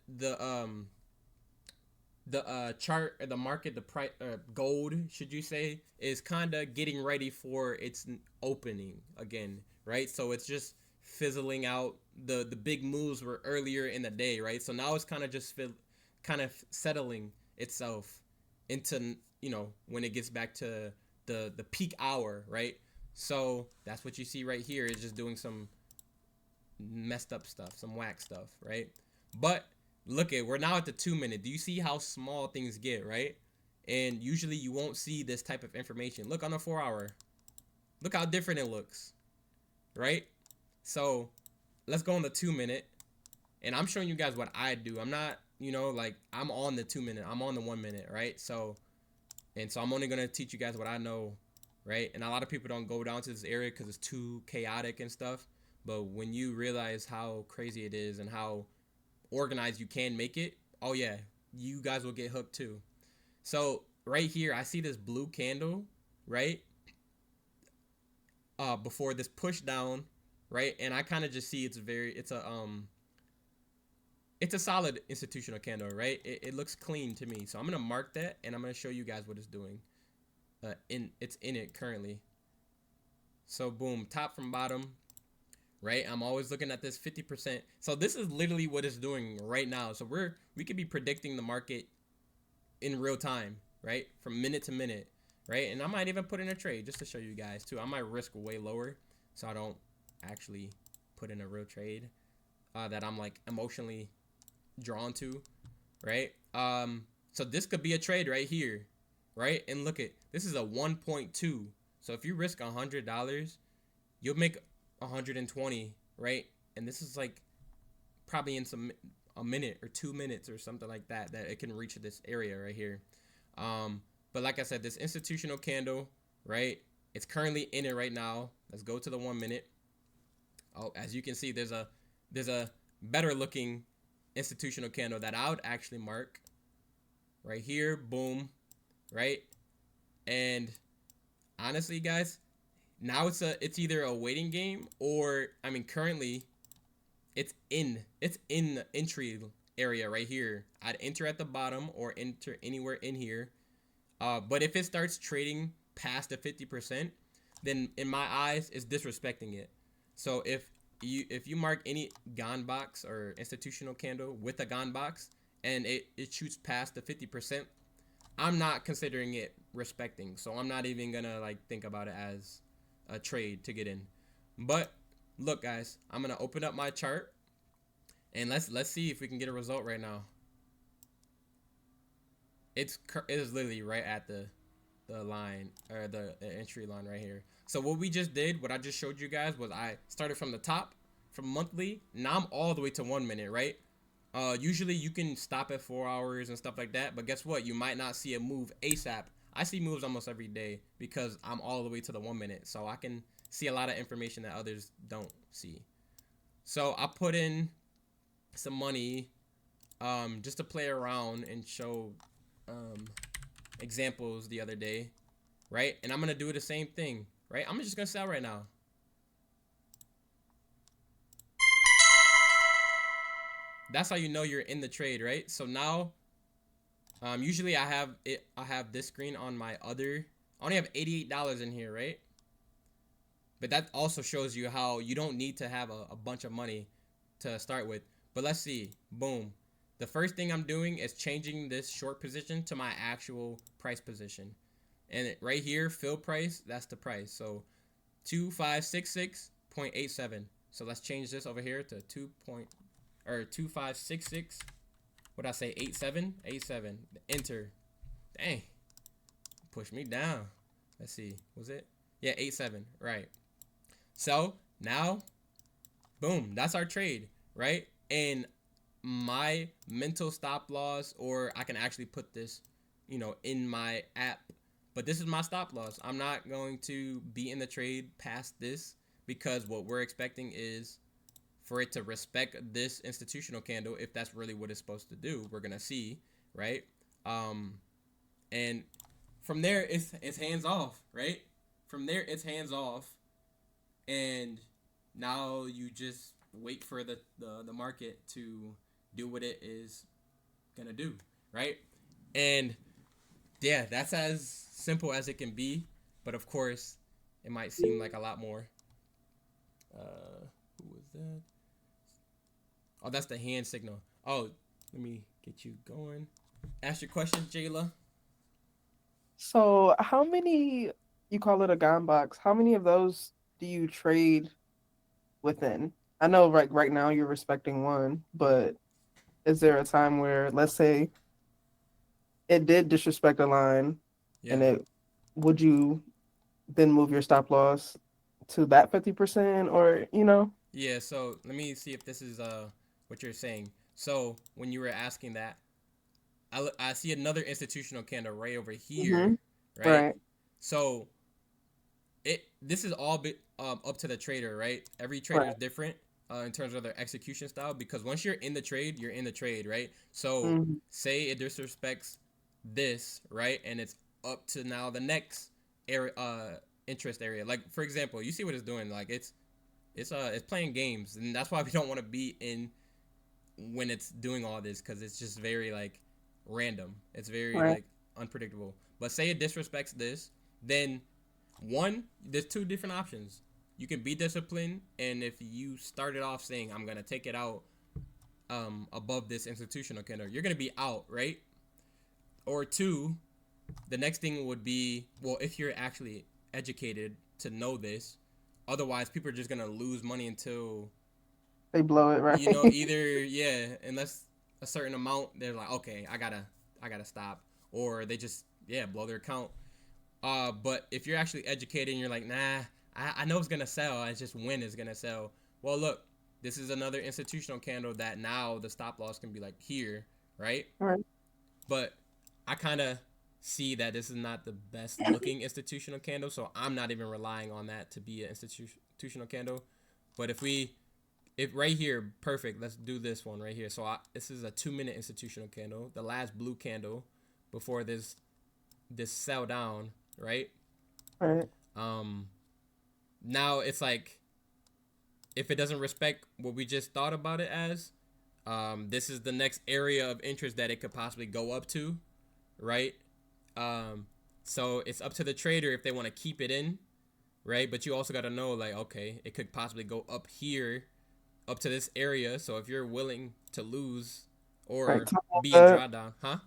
chart, or the market, the price, gold, should you say, is kind of getting ready for its opening again, right? So it's just fizzling out. The big moves were earlier in the day, right? So now it's kind of just settling itself into, when it gets back to the peak hour, right? So that's what you see right here, is just doing some messed up stuff, some whack stuff, right? But look we're now at the 2-minute. Do you see how small things get, right? And usually you won't see this type of information. Look on the 4-hour. Look how different it looks, right? So let's go on the 2-minute, and I'm showing you guys what I do. I'm not, like, I'm on the 2-minute. I'm on the 1-minute, right? So I'm only gonna teach you guys what I know, right? And a lot of people don't go down to this area because it's too chaotic and stuff. But when you realize how crazy it is and how organized you can make it, oh yeah, you guys will get hooked too. So right here, I see this blue candle, right? Before this push down, right? And I kind of just see it's a solid institutional candle, right? It looks clean to me. So I'm gonna mark that, and I'm gonna show you guys what it's doing. It's in it currently. So boom, top from bottom, right? I'm always looking at this 50%. So this is literally what it's doing right now. So we could be predicting the market in real time, right? From minute to minute, right? And I might even put in a trade just to show you guys too. I might risk way lower, so I don't actually put in a real trade that I'm like emotionally drawn to, right? So this could be a trade right here, right? And look at, this is a 1.2. So if you risk $100, you'll make 120, right? And this is like probably in some a minute or 2 minutes or something like that it can reach this area right here. But like I said, this institutional candle, right? It's currently in it right now. Let's go to the 1 minute. Oh, as you can see, there's a better looking institutional candle that I would actually mark right here. Boom, right? And honestly, guys, now it's either a waiting game or currently it's in the entry area right here. I'd enter at the bottom or enter anywhere in here. But if it starts trading past the 50%, then in my eyes, it's disrespecting it. So if you mark any Gann box or institutional candle with a Gann box and it shoots past the 50%, I'm not considering it respecting. So I'm not even gonna like think about it as a trade to get in. But look, guys, I'm gonna open up my chart and let's see if we can get a result right now. It is literally right at the line or the entry line right here. So what we just did, what I just showed you guys, was I started from the top, from monthly. Now I'm all the way to 1 minute, right? Usually you can stop at 4 hours and stuff like that, but guess what? You might not see a move ASAP. I see moves almost every day because I'm all the way to the 1 minute, so I can see a lot of information that others don't see. So I put in some money just to play around and show examples the other day, right? And I'm gonna do the same thing, right? I'm just gonna sell right now. That's how you know you're in the trade, right? So now, usually I have this screen on my other. I only have $88 in here, right? But that also shows you how you don't need to have a bunch of money to start with. But let's see. Boom. The first thing I'm doing is changing this short position to my actual price position. And right here, fill price, that's the price. So 2566.87. So let's change this over here to 2566. What did I say? 87. Enter. Dang. Push me down. Let's see. Was it? Yeah, 87. Right. So now, boom, that's our trade, right? And my mental stop loss, or I can actually put this, in my app, but this is my stop loss. I'm not going to be in the trade past this because what we're expecting is for it to respect this institutional candle. If that's really what it's supposed to do, we're gonna see, right? And from there it's hands off, right? From there it's hands off, and now you just wait for the market to do what it is gonna do, right? And yeah, that's as simple as it can be, but of course it might seem like a lot more. Who was that? Oh, that's the hand signal. Oh, let me get you going. Ask your question, Jayla. So how many, you call it a Gann box, how many of those do you trade within? I know right now you're respecting one, but is there a time where, let's say, it did disrespect a line, Yeah. and would you then move your stop loss to that 50%, or Yeah, so let me see if this is what you're saying. So when you were asking that, I see another institutional candle right over here, hmm right? right, So this is all up to the trader, right? Every trader right, is different in terms of their execution style, because once you're in the trade, you're in the trade, right? So hmm say it disrespects this, right, and it's up to now the next area, interest area. Like for example, you see what it's doing. Like it's playing games, and that's why we don't want to be in when it's doing all this, because it's just very like random. It's very right, like unpredictable. But say it disrespects this, then there's two different options. You can be disciplined, and if you started off saying I'm gonna take it out above this institutional candle, you're gonna be out, right? Or two, the next thing would be, well, if you're actually educated to know this, otherwise people are just gonna lose money until they blow it, right. either, yeah, unless a certain amount, they're like, okay, I gotta stop, or they just, yeah, blow their account. But if you're actually educated and you're like, nah, I know it's gonna sell, it's just when it's gonna sell. Well, look, this is another institutional candle that now the stop loss can be like here, right? All right. But I kind of see that this is not the best looking institutional candle, so I'm not even relying on that to be an institutional candle. But if right here, perfect, let's do this one right here. So this is a 2-minute institutional candle, the last blue candle before this sell down, right? All right. Now it's like, if it doesn't respect what we just thought about it as, this is the next area of interest that it could possibly go up to, right? So it's up to the trader if they want to keep it in, right? But you also got to know, like, okay, it could possibly go up here, up to this area. So if you're willing to lose or Right. be in drawdown, huh?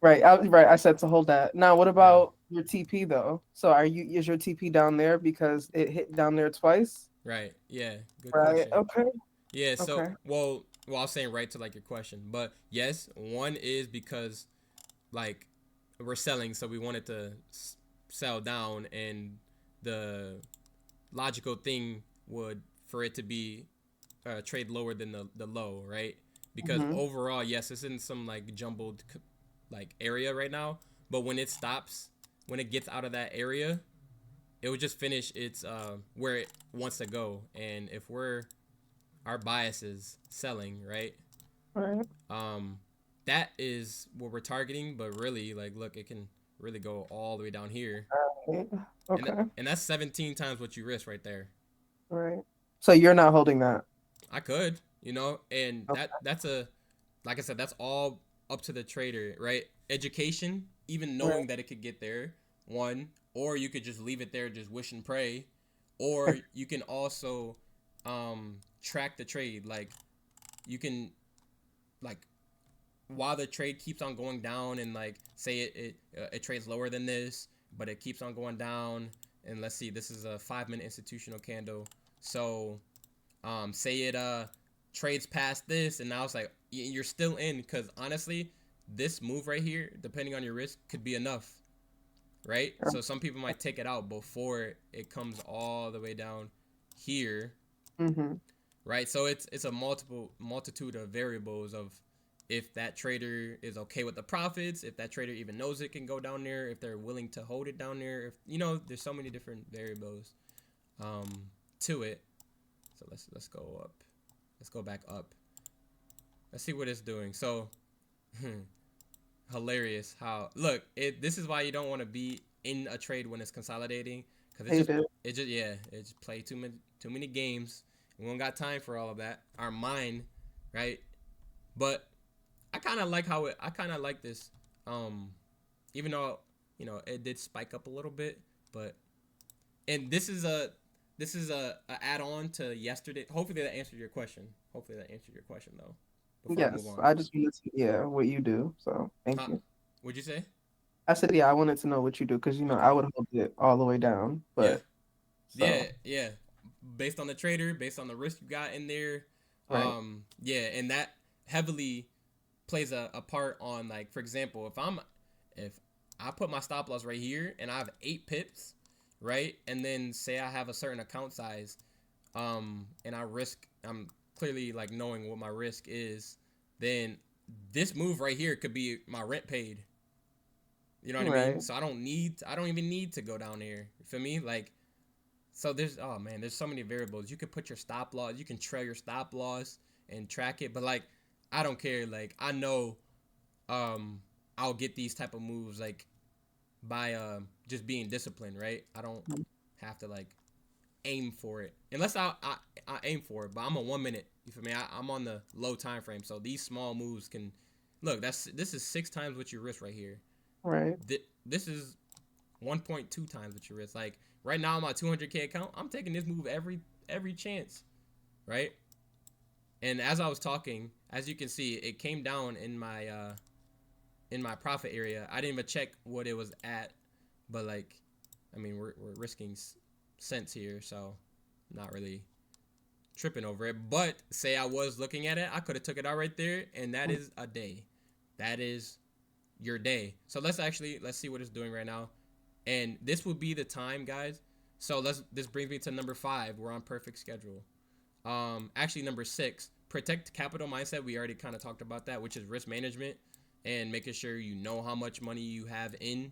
Right. I said to hold that. Now, what Yeah. about your TP though? So is your TP down there because it hit down there twice? Right. Yeah. Good Right. question. Okay. Yeah. So, Okay. well, I was saying right to like your question, but yes, one is because like we're selling, so we wanted to sell down, and the logical thing would for it to be trade lower than the low, right? Because Mhm. overall, yes, it's in some like jumbled like area right now, but when it stops, when it gets out of that area, it will just finish its where it wants to go. And if our bias is selling, right? Right. That is what we're targeting, but really, like, look, it can really go all the way down here, Right. and Okay. and that's 17 times what you risk right there. Right. So you're not holding that. I could, and Okay. that's a, like I said, that's all up to the trader, right? Education, even Right. knowing that it could get there, one, or you could just leave it there, just wish and pray, or you can also track the trade. Like, you can, like, while the trade keeps on going down, and like say it trades lower than this, but it keeps on going down, and let's see, this is a 5-minute institutional candle. So say it trades past this, and now it's like you're still in, because honestly, this move right here, depending on your risk, could be enough, right? Sure. So some people might take it out before it comes all the way down here, Mhm. right? So it's a multitude of variables of if that trader is okay with the profits, if that trader even knows it can go down there, if they're willing to hold it down there, if there's so many different variables to it. So let's go up. Let's go back up. Let's see what it's doing. So hilarious how, look, this is why you don't want to be in a trade when it's consolidating, because Hate it. it just play too many games. We don't got time for all of that. Our mind, right? But I kind of like this, even though it did spike up a little bit, but and this is a add-on to yesterday. Hopefully that answered your question. Though. Before we move Yes. on, I just wanted to, yeah, what you do. So thank huh? you. What'd you say? I said, yeah, I wanted to know what you do because I Okay. would hold it all the way down, Yeah. but Yeah. so Yeah. Based on the trader, based on the risk you got in there, right. yeah, and that heavily plays a part on, like, for example, if I put my stop loss right here and I have 8 pips, right, and then say I have a certain account size, and I'm clearly like knowing what my risk is, then this move right here could be my rent paid. You know what I mean? Right. So I don't even need to go down here. You feel me? Like, so oh man, there's so many variables. You could put your stop loss, you can trail your stop loss and track it, but like, I don't care. Like, I know I'll get these type of moves like by just being disciplined, right? I don't have to like aim for it unless I aim for it, but I'm a 1 minute. You feel me? I'm on the low time frame, so these small moves can look. This is 6 times what you risk right here. Right. This is 1.2 times what you risk. Like, right now, my 200K account, I'm taking this move every chance, right? And as I was talking, as you can see, it came down in my profit area. I didn't even check what it was at, but like, I mean, we're risking cents here, so not really tripping over it. But say I was looking at it, I could have took it out right there, and that is a day. That is your day. So let's see what it's doing right now, and this will be the time, guys. So this brings me to number 5. We're on perfect schedule. Actually, number 6, protect capital mindset. We already kind of talked about that, which is risk management and making sure you know how much money you have in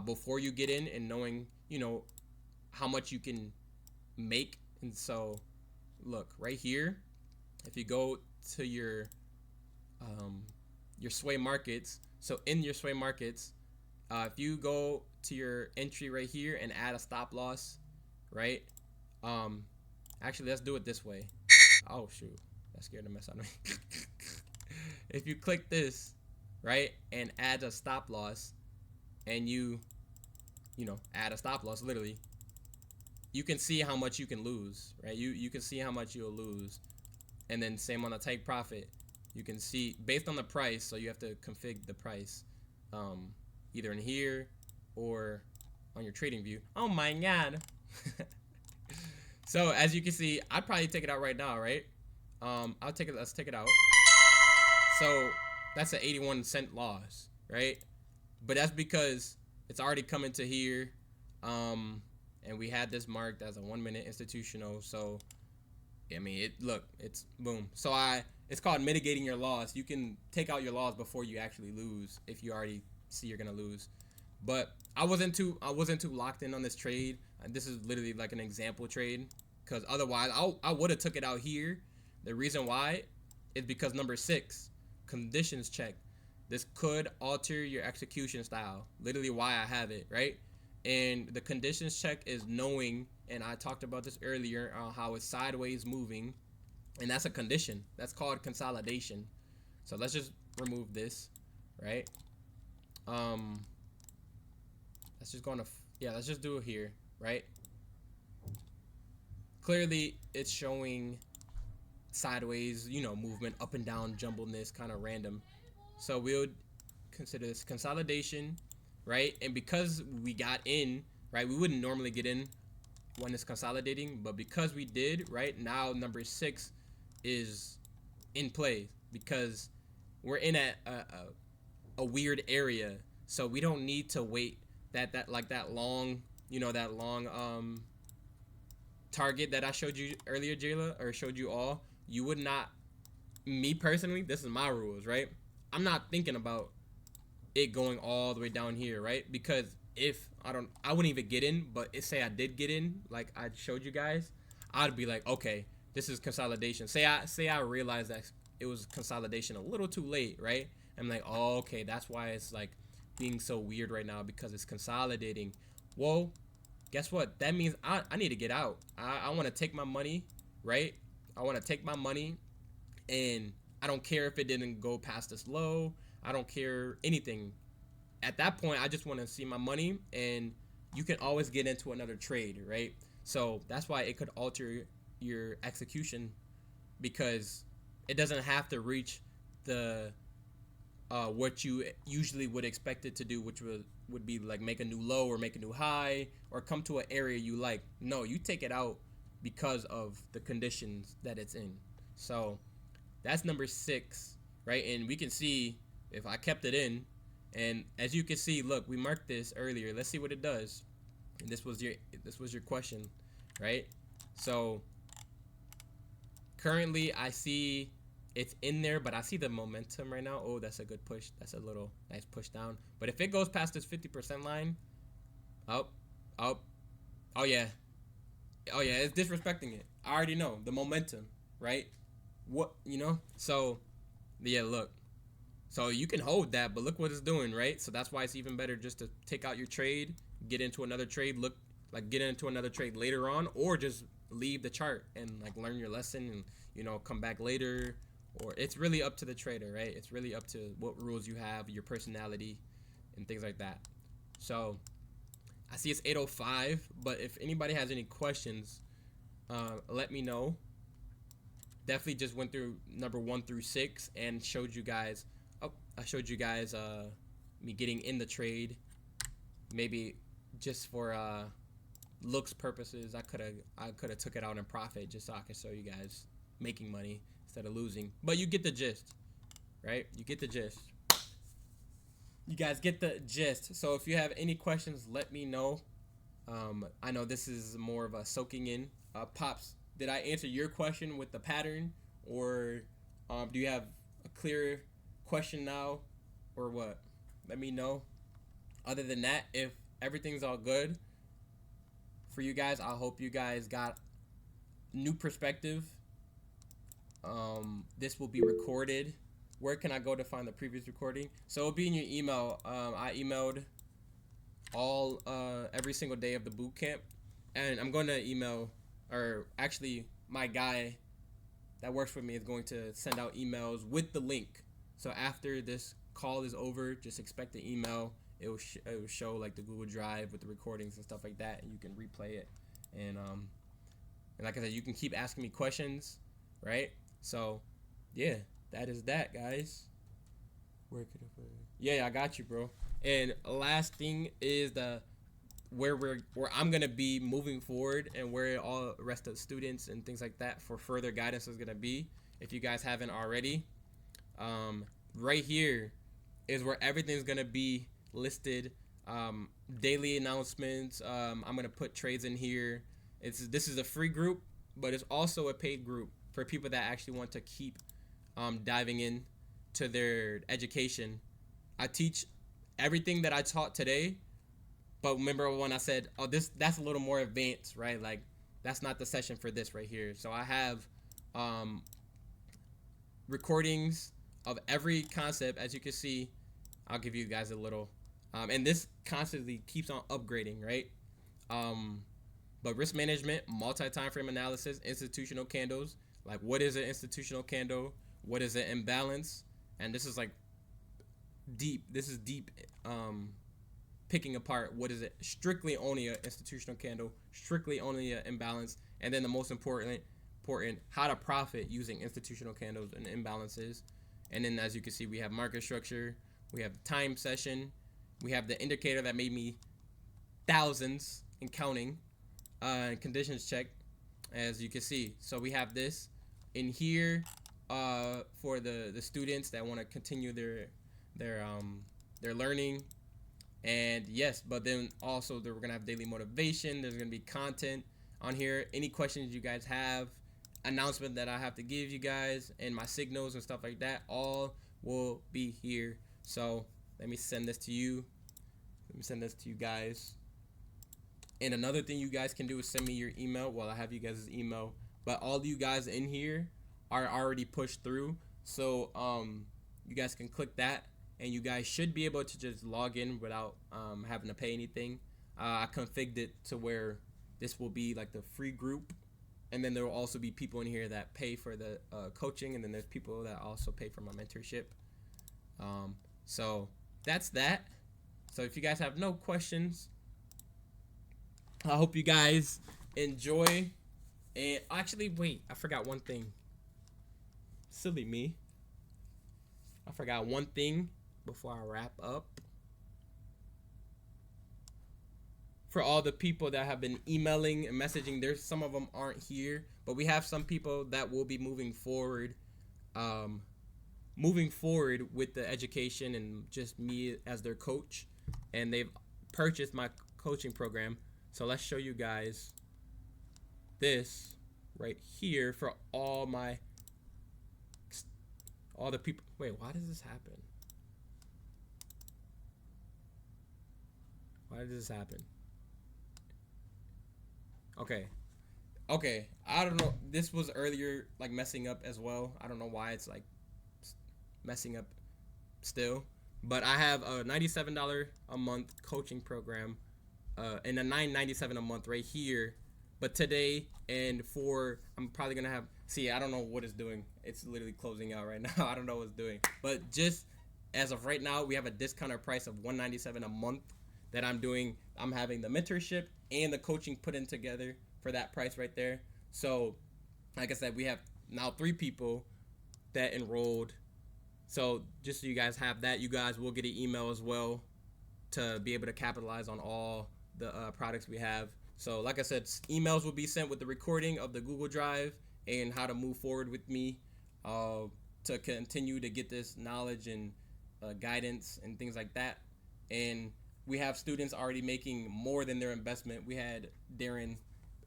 before you get in, and knowing, how much you can make. And so, look right here. If you go to your sway markets, so in your sway markets, if you go to your entry right here and add a stop loss, right? Actually, let's do it this way. Oh shoot, that scared the mess out of me. If you click this, right, and add a stop loss, and you add a stop loss, literally, you can see how much you can lose, right? You can see how much you'll lose, and then same on the take profit. You can see based on the price, so you have to config the price, either in here or on your trading view. Oh my god. So as you can see, I'd probably take it out right now, right? I'll take it. Let's take it out. So that's an 81-cent loss, right? But that's because it's already coming to here, and we had this marked as a 1-minute institutional. So I mean, it's boom. So it's called mitigating your loss. You can take out your loss before you actually lose if you already see you're gonna lose. But I wasn't too locked in on this trade. This is literally like an example trade, because otherwise I would have took it out here. The reason why is because number 6, conditions check. This could alter your execution style. Literally why I have it, right? And the conditions check is knowing, and I talked about this earlier, how it's sideways moving, and that's a condition. That's called consolidation. So let's just remove this, right? Let's just go on let's just do it here, right? Clearly it's showing sideways, movement, up and down, jumbleness, kind of random. So we'll consider this consolidation, right? And because we got in, right, we wouldn't normally get in when it's consolidating, but because we did, right, now number 6 is in play, because we're in a weird area. So we don't need to wait that long, target that I showed you earlier, Jayla, or showed you all. You would not, me personally, this is my rules, right? I'm not thinking about it going all the way down here, right? Because if I wouldn't even get in, but say I did get in, like I showed you guys, I'd be like, okay, this is consolidation. Say I realized that it was consolidation a little too late, right? I'm like, oh, okay, that's why it's like being so weird right now, because it's consolidating. Well, guess what? That means I need to get out. I want to take my money, right? I want to take my money, and I don't care if it didn't go past this low. I don't care anything. At that point, I just want to see my money, and you can always get into another trade, right? So that's why it could alter your execution, because it doesn't have to reach the what you usually would expect it to do, which would be like make a new low or make a new high or come to an area you like. No, you take it out because of the conditions that it's in. So that's number 6, right? And we can see if I kept it in, and as you can see, look, we marked this earlier. Let's see what it does. And this was your question, right? So currently I see it's in there, but I see the momentum right now. Oh, that's a good push. That's a little nice push down. But if it goes past this 50% line, up, oh yeah, it's disrespecting it. I already know the momentum, right? So yeah, look. So you can hold that, but look what it's doing, right? So that's why it's even better just to take out your trade, get into another trade, get into another trade later on, or just leave the chart and like learn your lesson and come back later. Or it's really up to the trader, right? It's really up to what rules you have, your personality, and things like that. So I see it's 8:05, but if anybody has any questions, let me know. Definitely just went through number 1 through 6 and showed you guys. I showed you guys me getting in the trade. Maybe just for looks purposes, I could have took it out in profit just so I could show you guys making money instead of losing. But you get the gist, right? You get the gist. You guys get the gist. So if you have any questions, let me know. I know this is more of a soaking in. Pops, did I answer your question with the pattern, or do you have a clear question now, or what? Let me know. Other than that, if everything's all good for you guys, I hope you guys got new perspective. This will be recorded. Where can I go to find the previous recording? So it'll be in your email. I emailed all every single day of the boot camp, and I'm going to email, or actually my guy that works for me is going to send out emails with the link. So after this call is over, just expect the email. It will show like the Google Drive with the recordings and stuff like that, and you can replay it. And like I said, you can keep asking me questions, right? So yeah, that is that, guys. Where could I? Yeah, I got you, bro. And last thing is where I'm gonna be moving forward, and where all the rest of the students and things like that for further guidance is gonna be. If you guys haven't already, right here is where everything's gonna be listed. Daily announcements. I'm gonna put trades in here. This is a free group, but it's also a paid group for people that actually want to keep diving in to their education. I teach everything that I taught today, but remember when I said, oh, that's a little more advanced, right? Like, that's not the session for this right here. So I have recordings of every concept. As you can see, I'll give you guys a little, and this constantly keeps on upgrading, right? But risk management, multi-time frame analysis, institutional candles. Like, what is an institutional candle? What is an imbalance? And this is like deep. This is deep. Picking apart what is it? Strictly only an institutional candle. Strictly only an imbalance. And then the most important, how to profit using institutional candles and imbalances. And then, as you can see, we have market structure. We have time session. We have the indicator that made me thousands and counting. Conditions check, as you can see. So we have this in here for the students that want to continue their learning. And yes, but then also we're gonna have daily motivation. There's gonna be content on here. Any questions you guys have, announcement that I have to give you guys, and my signals and stuff like that, all will be here. So let me send this to you. Let me send this to you guys. And another thing you guys can do is send me your email. Well, I have you guys' email, but all of you guys in here are already pushed through. So you guys can click that, and you guys should be able to just log in without having to pay anything. I configured it to where this will be like the free group, and then there will also be people in here that pay for the coaching, and then there's people that also pay for my mentorship. So that's that. So if you guys have no questions, I hope you guys enjoy. And actually, wait, I forgot one thing. Silly me. I forgot one thing before I wrap up. For all the people that have been emailing and messaging, there's some of them aren't here, but we have some people that will be moving forward with the education and just me as their coach, and they've purchased my coaching program. So let's show you guys this right here for all the people. Wait, why does this happen? Why does this happen? Okay, I don't know. This was earlier like messing up as well. I don't know why it's like messing up still, but I have a $97 a month coaching program and a $9.97 a month right here. But today and I'm probably gonna have, I don't know what it's doing. It's literally closing out right now. I don't know what it's doing, but just as of right now, we have a discounted price of $197 a month that I'm doing. I'm having the mentorship and the coaching put in together for that price right there. So like I said, we have now 3 people that enrolled. So just so you guys have that, you guys will get an email as well to be able to capitalize on all the products we have. So like I said, emails will be sent with the recording of the Google Drive and how to move forward with me to continue to get this knowledge and guidance and things like that. And we have students already making more than their investment. We had Darren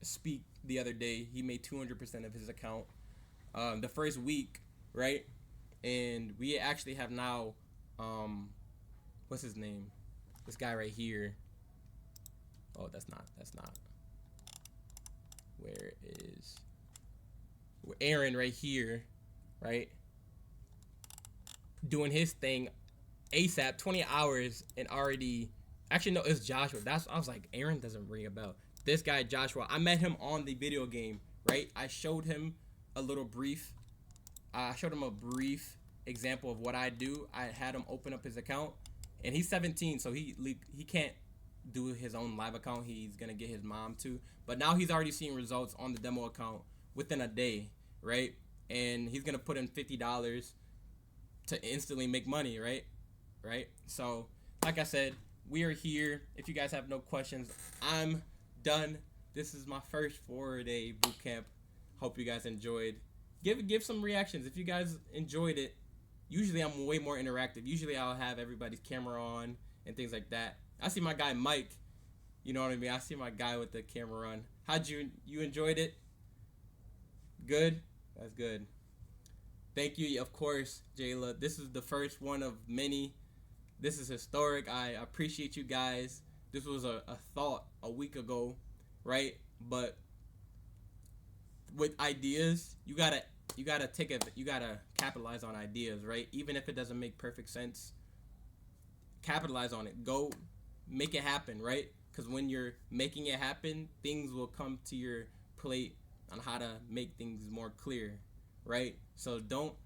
speak the other day. He made 200% of his account the first week, right? And we actually have now, what's his name? This guy right here. Oh, that's not. Where is Aaron right here, right? Doing his thing ASAP, 20 hours and already. Actually, no, it's Joshua. I was like, Aaron doesn't ring a bell. This guy, Joshua, I met him on the video game, right? I showed him a brief example of what I do. I had him open up his account, and he's 17, so he can't do his own live account. He's gonna get his mom to, but now he's already seeing results on the demo account within a day, right? And he's gonna put in $50 to instantly make money, right? So, like I said, we are here. If you guys have no questions, I'm done. This is my first 4-day boot camp. Hope you guys enjoyed. Give some reactions if you guys enjoyed it. Usually I'm way more interactive. Usually I'll have everybody's camera on and things like that. I see my guy Mike. You know what I mean? I see my guy with the camera on. How'd you enjoyed it? Good? That's good. Thank you, of course, Jayla. This is the first one of many. This is historic. I appreciate you guys. This was a thought a week ago, right? But with ideas, you gotta capitalize on ideas, right? Even if it doesn't make perfect sense, capitalize on it. Go make it happen, right? Because when you're making it happen, things will come to your plate on how to make things more clear, right? So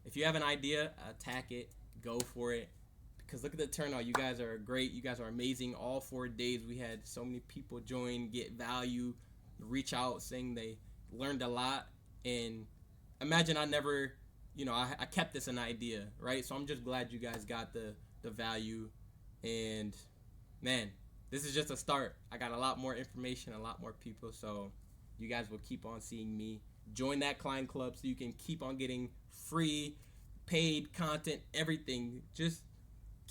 if you have an idea, attack it, go for it. Because look at the turnout. You guys are great. You guys are amazing. All 4 days we had so many people join, get value, reach out saying they learned a lot. And imagine I never, I kept this an idea, right? So I'm just glad you guys got the value. And man, this is just a start. I got a lot more information, a lot more people. So you guys will keep on seeing me. Join that client club so you can keep on getting free, paid content, everything. Just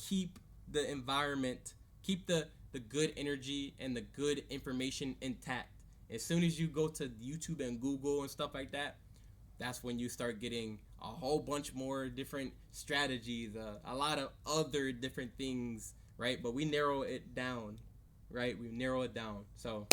keep the environment, keep the good energy and the good information intact. As soon as you go to YouTube and Google and stuff like that, that's when you start getting a whole bunch more different strategies, a lot of other different things, right? But we narrow it down, right? We narrow it down. So